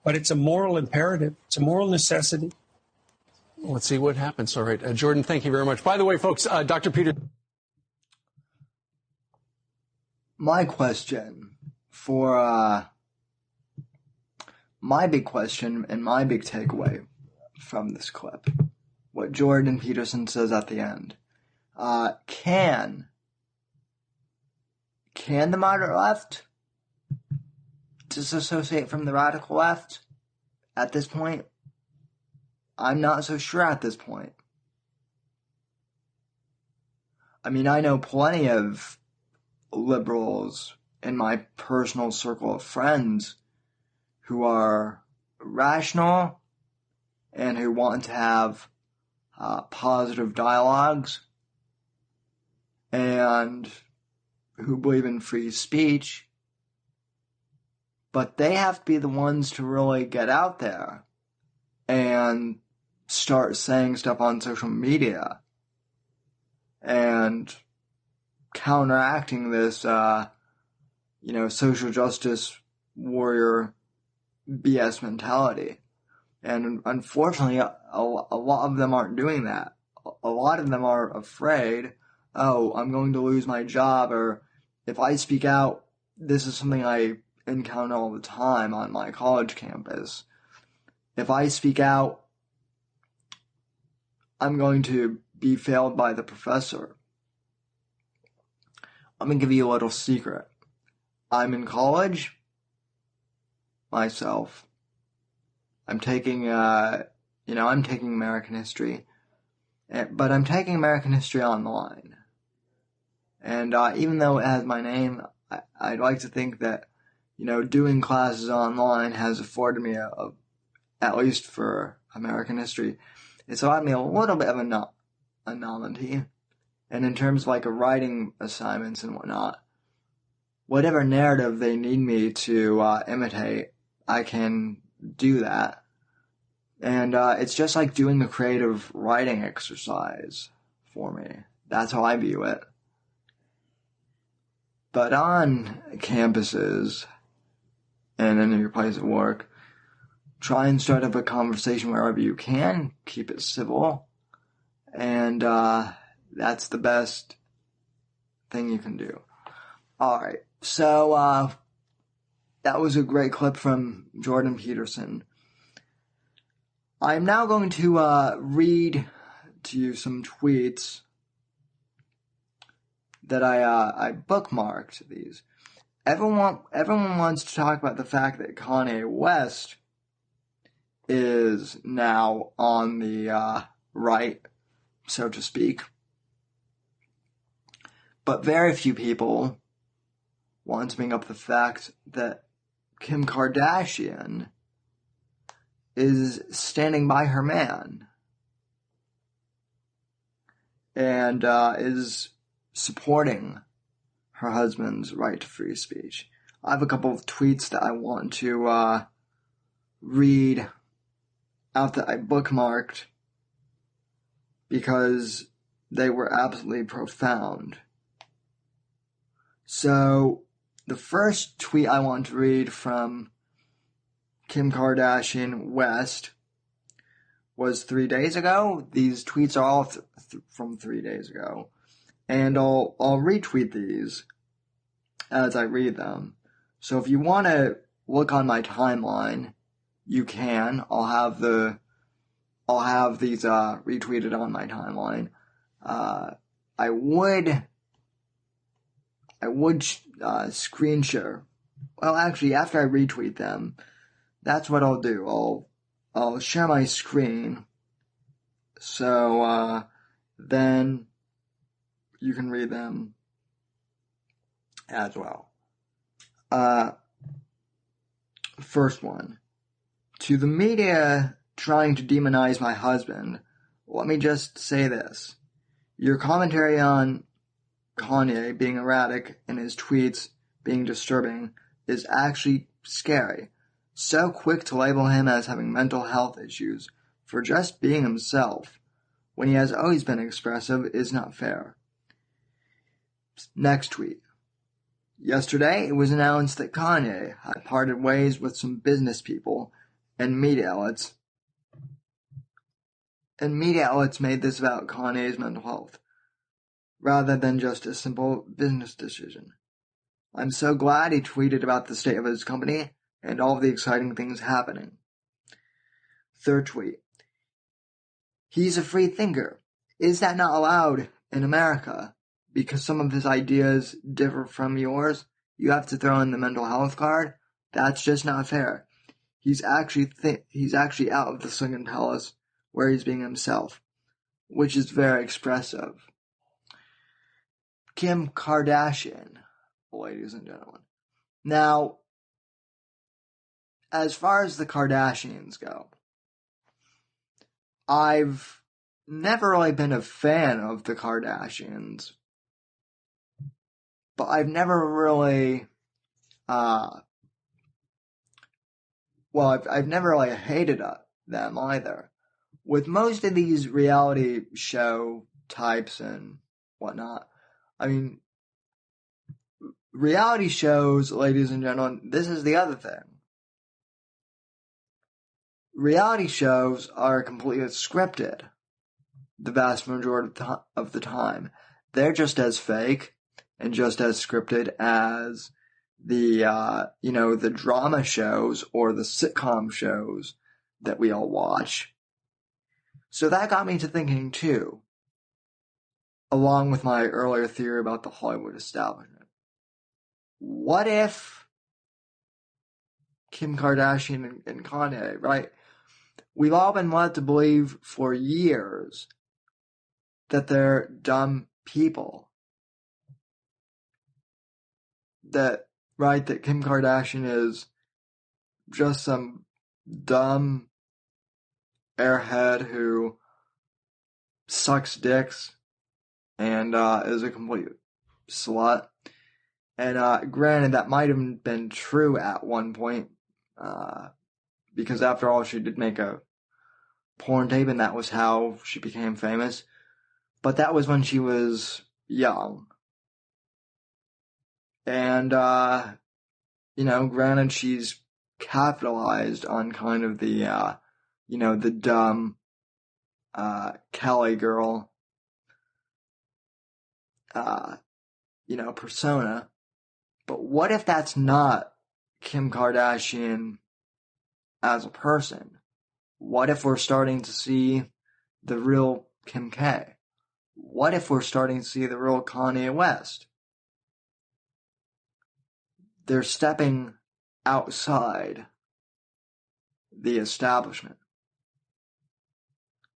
but it's a moral imperative. It's a moral necessity. Let's see what happens. All right. Jordan, thank you very much. By the way, folks, Dr. Peter. my question for, my big question and my big takeaway from this clip, what Jordan Peterson says at the end, can the moderate left disassociate from the radical left at this point? I'm not so sure at this point. I mean, I know plenty of liberals in my personal circle of friends who are rational and who want to have positive dialogues and who believe in free speech, but they have to be the ones to really get out there and start saying stuff on social media and counteracting this, social justice warrior BS mentality. And unfortunately, a lot of them aren't doing that. A lot of them are afraid, oh, I'm going to lose my job, or if I speak out, this is something I encounter all the time on my college campus. If I speak out, I'm going to be failed by the professor. I'm going to give you a little secret. I'm in college myself. I'm taking, I'm taking American history, but I'm taking American history online. And even though it has my name, I'd like to think that, doing classes online has afforded me at least for American history, it's allowed me a little bit of a novelty. And in terms of like a writing assignments and whatnot, whatever narrative they need me to imitate, I can do that. And it's just like doing a creative writing exercise for me. That's how I view it. But on campuses and in your place of work, try and start up a conversation wherever you can. Keep it civil. And that's the best thing you can do. Alright, so that was a great clip from Jordan Peterson. I'm now going to read to you some tweets that I bookmarked these. Everyone wants to talk about the fact that Kanye West is now on the right, so to speak. But very few people want to bring up the fact that Kim Kardashian is standing by her man and is supporting her husband's right to free speech. I have a couple of tweets that I want to read out that I bookmarked because they were absolutely profound. So, the first tweet I want to read from Kim Kardashian West was 3 days ago. These tweets are all from 3 days ago. And I'll retweet these as I read them. So if you want to look on my timeline, you can. I'll have these retweeted on my timeline. I would screen share. Well, actually, after I retweet them, that's what I'll do. I'll share my screen, so then you can read them as well. First one. To the media trying to demonize my husband, let me just say this. Your commentary on Kanye being erratic and his tweets being disturbing is actually scary. So quick to label him as having mental health issues for just being himself when he has always been expressive is not fair. Next tweet. Yesterday, it was announced that Kanye had parted ways with some business people and media outlets. And media outlets made this about Kanye's mental health, rather than just a simple business decision. I'm so glad he tweeted about the state of his company and all of the exciting things happening. Third tweet. He's a free thinker. Is that not allowed in America? Because some of his ideas differ from yours, you have to throw in the mental health card? That's just not fair. He's actually out of the Silicon Palace where he's being himself, which is very expressive. Kim Kardashian, ladies and gentlemen. Now, as far as the Kardashians go, I've never really been a fan of the Kardashians, but I've never really, I've never really hated them either. With most of these reality show types and whatnot, I mean, reality shows, ladies and gentlemen, this is the other thing. Reality shows are completely scripted the vast majority of the time. They're just as fake and just as scripted as the drama shows or the sitcom shows that we all watch. So that got me to thinking too, along with my earlier theory about the Hollywood establishment. What if Kim Kardashian and Kanye, right? We've all been led to believe for years that they're dumb people. That Kim Kardashian is just some dumb airhead who sucks dicks and is a complete slut. And granted, that might have been true at one point, because after all, she did make a porn tape, and that was how she became famous. But that was when she was young. And, granted, she's capitalized on kind of the, the dumb, Cali girl, persona. But what if that's not Kim Kardashian as a person? What if we're starting to see the real Kim K? What if we're starting to see the real Kanye West? They're stepping outside the establishment.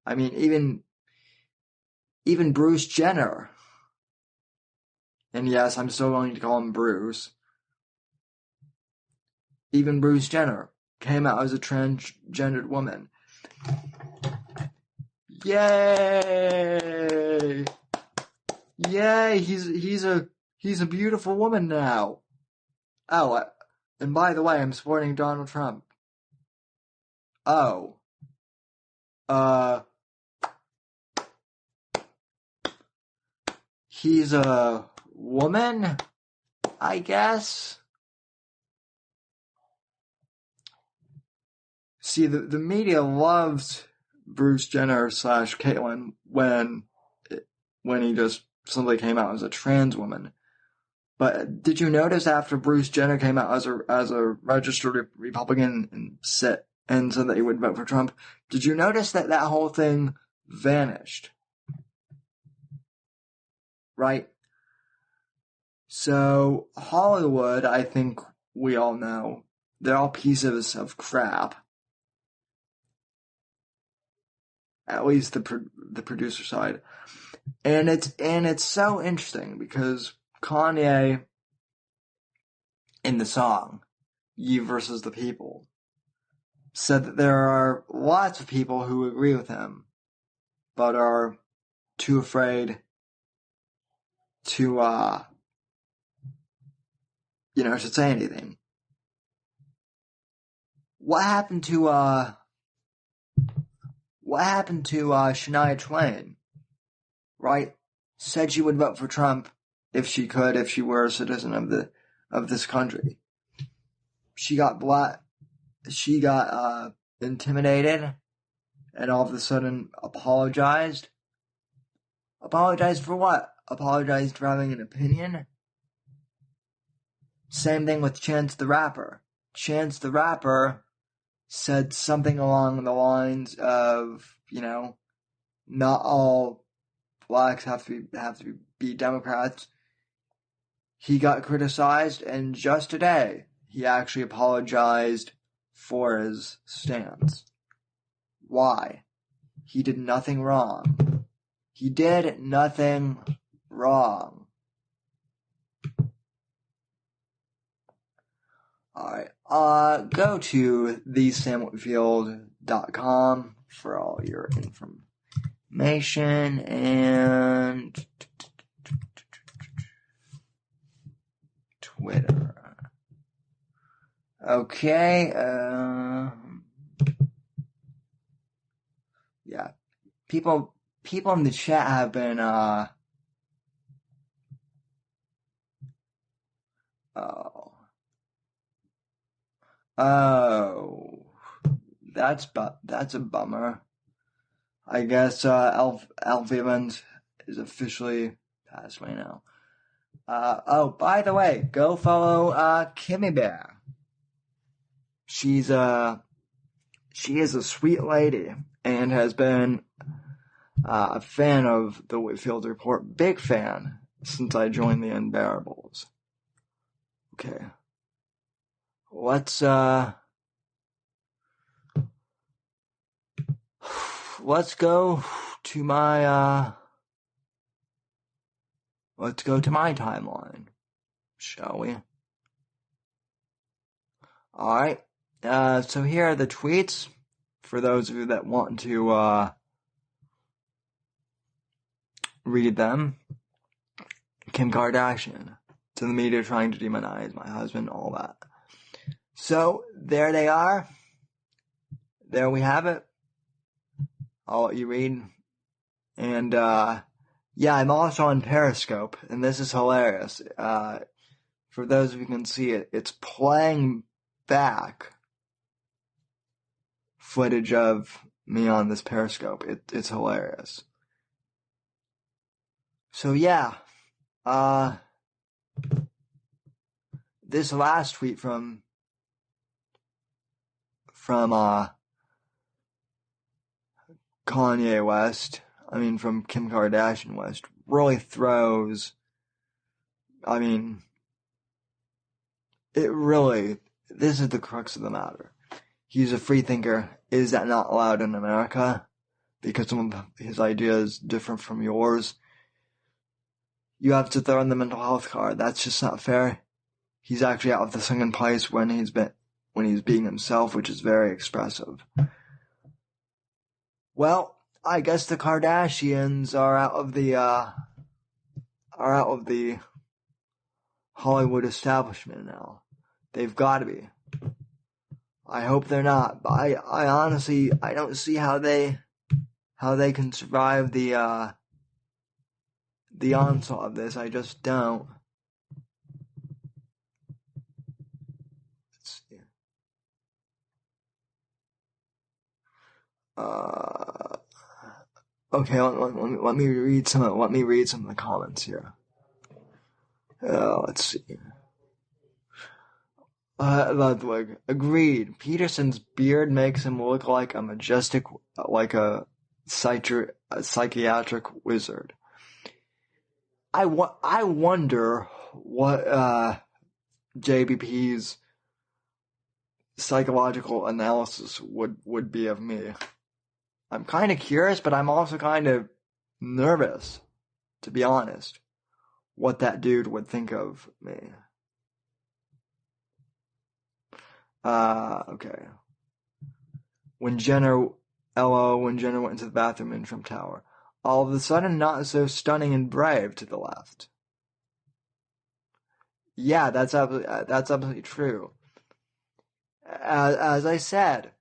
I mean, even Bruce Jenner, and yes, I'm still going to call him Bruce, even Bruce Jenner came out as a transgendered woman. Yay! Yay! He's a beautiful woman now. Oh, and by the way, I'm supporting Donald Trump. Oh. He's a woman, I guess. See, the media loves Bruce Jenner / Caitlyn when he just simply came out as a trans woman. But did you notice after Bruce Jenner came out as a registered Republican and said that he would vote for Trump, did you notice that whole thing vanished? Right? So Hollywood, I think we all know, they're all pieces of crap. At least the producer side. And it's so interesting because Kanye, in the song, You versus the People, said that there are lots of people who agree with him, but are too afraid to, to say anything. What happened to Shania Twain, right? Said she would vote for Trump if she were a citizen of this country. She got intimidated, and all of a sudden apologized. Apologized for what? Apologized for having an opinion? Same thing with Chance the Rapper. Chance the Rapper said something along the lines of, not all blacks have to be Democrats. He got criticized, and just today, he actually apologized for his stance. Why? He did nothing wrong. He did nothing wrong. Alright, go to thesamwhitfield.com for all your information, and Twitter. Okay, yeah. People in the chat have been, that's a bummer. I guess, Alf Evans is officially passed away now. By the way, go follow, Kimmy Bear. She is a sweet lady and has been a fan of the Whitfield Report. Big fan since I joined the Unbearables. Okay. Let's go to my timeline, shall we? Alright. So here are the tweets for those of you that want to read them. Kim Kardashian, to the media trying to demonize my husband, all that. So there they are. There we have it. I'll let you read. And yeah, I'm also on Periscope, and this is hilarious. For those of you who can see it, it's playing back footage of me on this Periscope. It's hilarious. So yeah, this last tweet from Kanye West, from Kim Kardashian West, really throws, this is the crux of the matter. He's a free thinker. Is that not allowed in America? Because some of his ideas different from yours. You have to throw in the mental health card. That's just not fair. He's actually out of the second place when he's being himself, which is very expressive. Well, I guess the Kardashians are out of the Hollywood establishment now. They've got to be. I hope they're not, but I honestly, I don't see how they can survive the onslaught of this. I just don't. Let's see. Okay, let me read some of the comments here. Let's see. Ludwig, agreed. Peterson's beard makes him look like a psychiatric wizard. I wonder what JBP's psychological analysis would be of me. I'm kind of curious, but I'm also kind of nervous, to be honest, what that dude would think of me. Okay. When Jenner went into the bathroom in Trump Tower, all of a sudden not so stunning and brave to the left. Yeah, that's absolutely true. As I said,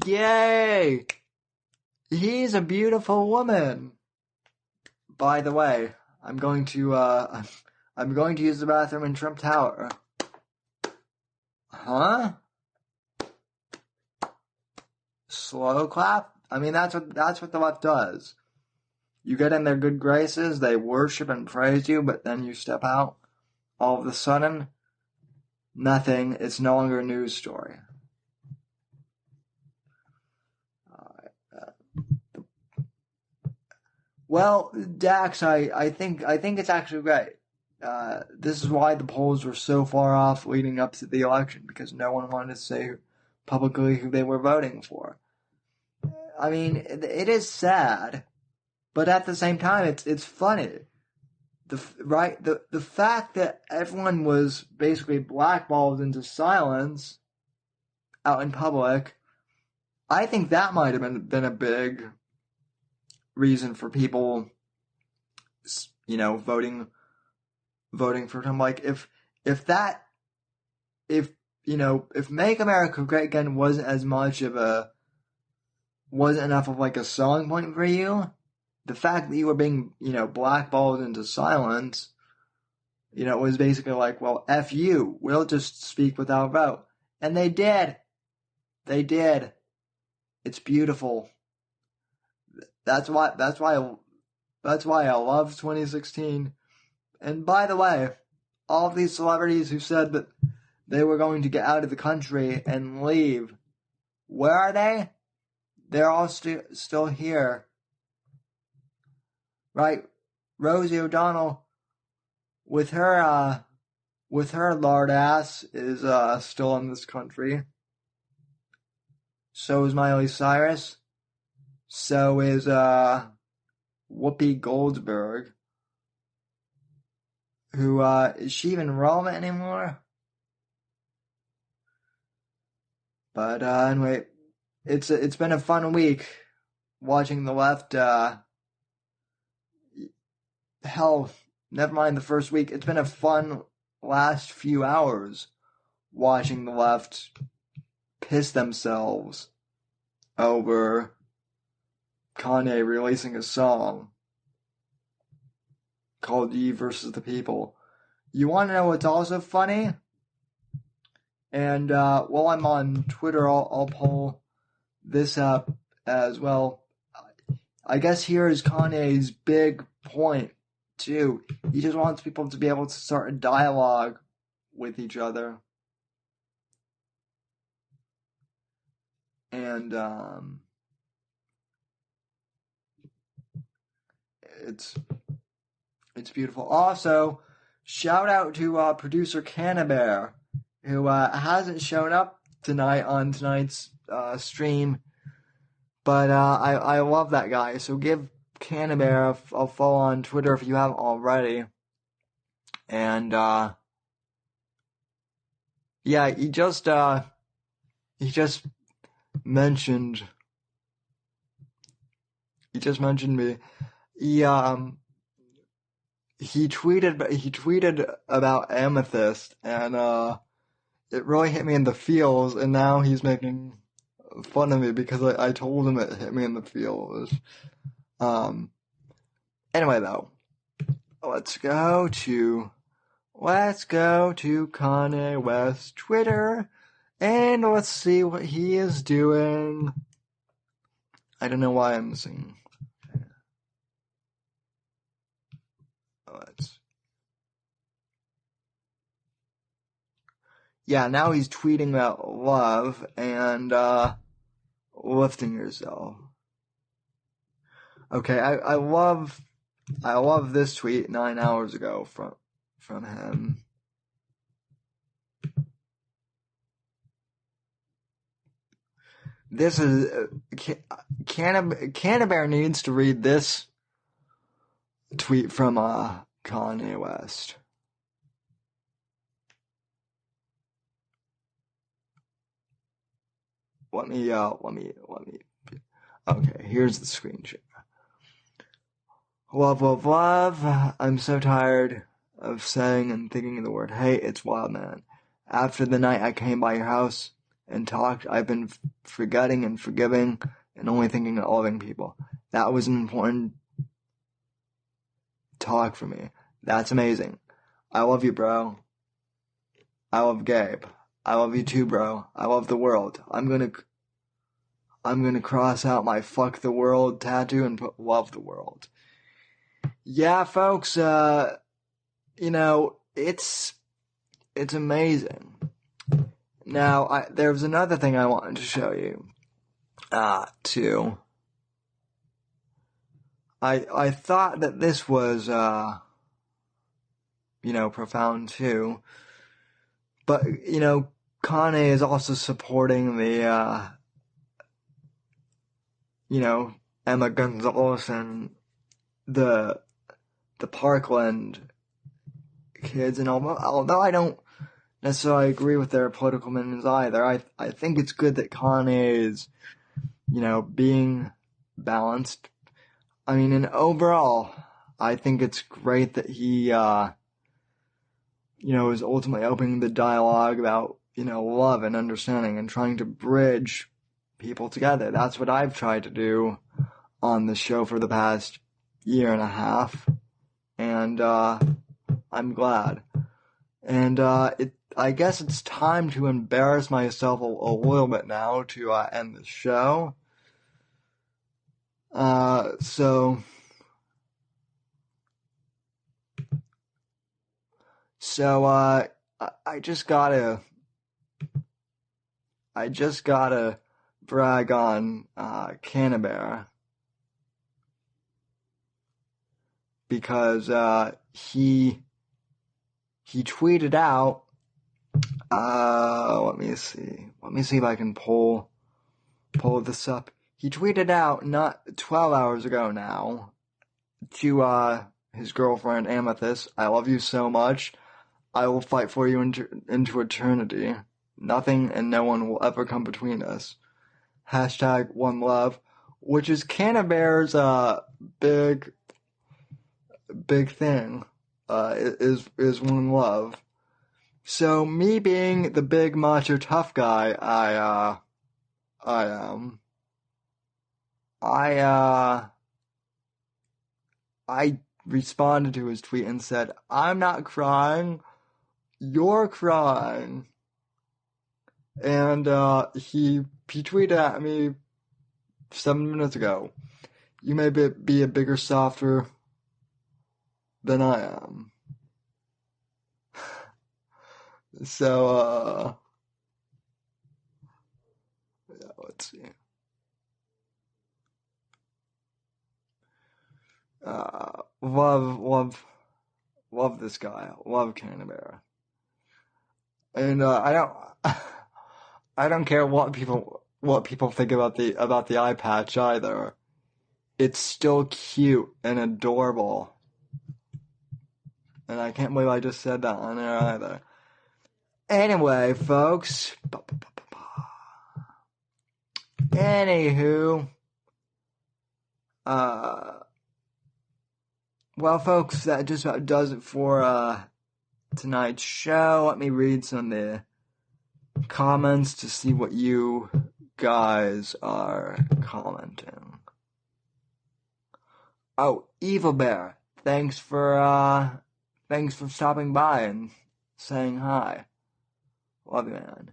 yay! He's a beautiful woman. By the way, I'm going to use the bathroom in Trump Tower. Huh? Slow clap? That's what the left does. You get in their good graces, they worship and praise you, but then you step out. all of a sudden, nothing. It's no longer a news story. Well, Dax, I think it's actually great. This is why the polls were so far off leading up to the election, because no one wanted to say publicly who they were voting for. I mean, it is sad, but at the same time, it's funny. The fact that everyone was basically blackballed into silence out in public, I think that might have been a big reason for people, voting for Trump. Like, if Make America Great Again wasn't enough of like a selling point for you, the fact that you were being, blackballed into silence, was basically like, well, F you, we'll just speak without vote. And they did. They did. It's beautiful. That's why I love 2016. And by the way, all of these celebrities who said that they were going to get out of the country and leave, where are they? They're all still here. Right? Rosie O'Donnell, with her lard ass, is still in this country. So is Miley Cyrus. So is Whoopi Goldberg. Who is she even relevant anymore? But anyway, it's been a fun week watching the left. Hell, never mind the first week. It's been a fun last few hours watching the left piss themselves over Kanye releasing a song called Ye versus the People. You want to know what's also funny? And while I'm on Twitter, I'll pull this up as well. I guess here is Kanye's big point, too. He just wants people to be able to start a dialogue with each other. And it's beautiful. Also, shout out to producer Cannabear, who hasn't shown up tonight on tonight's stream, but I love that guy. So give Cannabear a follow on Twitter if you haven't already. And yeah, he just mentioned me. He tweeted about Amethyst, and it really hit me in the feels, and now he's making fun of me because I told him it hit me in the feels. Anyway though, let's go to Kanye West Twitter, and let's see what he is doing. I don't know why I'm singing. Yeah, now he's tweeting about love and lifting yourself. Okay, I love this tweet 9 hours ago from him. This is Cannabear needs to read this tweet from Kanye West. Let me. Okay, here's the screen share. Love, love, love. I'm so tired of saying and thinking the word hate. It's wild, man. After the night I came by your house and talked, I've been forgetting and forgiving and only thinking of loving people. That was an important talk for me. That's amazing. I love you, bro. I love Gabe. I love you too, bro. I love the world. I'm gonna cross out my fuck the world tattoo and put love the world. Yeah, folks, it's amazing. Now, there was another thing I wanted to show you, too. I thought that this was, profound too. But, Kanye is also supporting the, Emma Gonzalez and the Parkland kids. And although I don't necessarily agree with their political opinions either, I think it's good that Kanye is, being balanced. I mean, and overall, I think it's great that he, is ultimately opening the dialogue about, love and understanding and trying to bridge people together. That's what I've tried to do on the show for the past year and a half. And, I'm glad. And, I guess it's time to embarrass myself a little bit now to, end the show. So I just gotta brag on, Kanye because, he tweeted out, let me see if I can pull this up. He tweeted out not 12 hours ago now to, his girlfriend Amethyst, "I love you so much. I will fight for you into eternity. Nothing and no one will ever come between us. Hashtag one love," which is Canterbury's big thing. Is one love. So me being the big macho tough guy I am, I responded to his tweet and said, "I'm not crying, you're crying." And he tweeted at me 7 minutes ago, "You may be a bigger softer than I am." So let's see. Love this guy. Love Canterbury. And I don't care what people think about the eye patch either. It's still cute and adorable. And I can't believe I just said that on air either. Anyway, folks. Anywho. Well, folks, that just about does it for tonight's show. Let me read some of the comments to see what you guys are commenting. Oh, Evil Bear, thanks for stopping by and saying hi. Love you, man.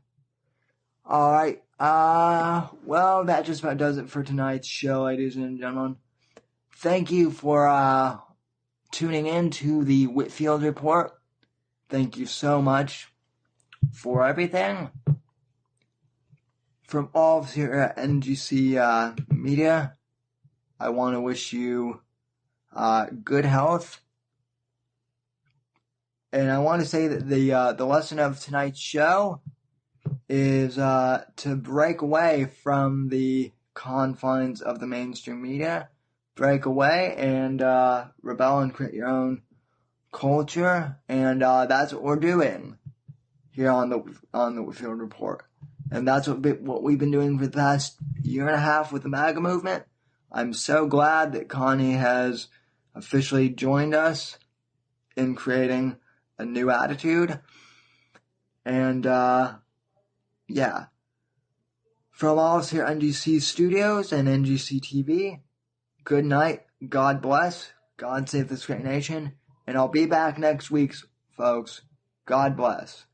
Alright, well, that just about does it for tonight's show, ladies and gentlemen. Thank you for tuning in to the Whitfield Report. Thank you so much for everything. From all of us here at NGC Media, I want to wish you good health. And I want to say that the lesson of tonight's show is to break away from the confines of the mainstream media. Break away and rebel and create your own culture, and that's what we're doing here on the Whitfield Report, and that's what we've been doing for the past year and a half with the MAGA movement. I'm so glad that Kanye has officially joined us in creating a new attitude, and yeah, from all of us here at NGC Studios and NGC TV. Good night, God bless, God save this great nation, and I'll be back next week, folks. God bless.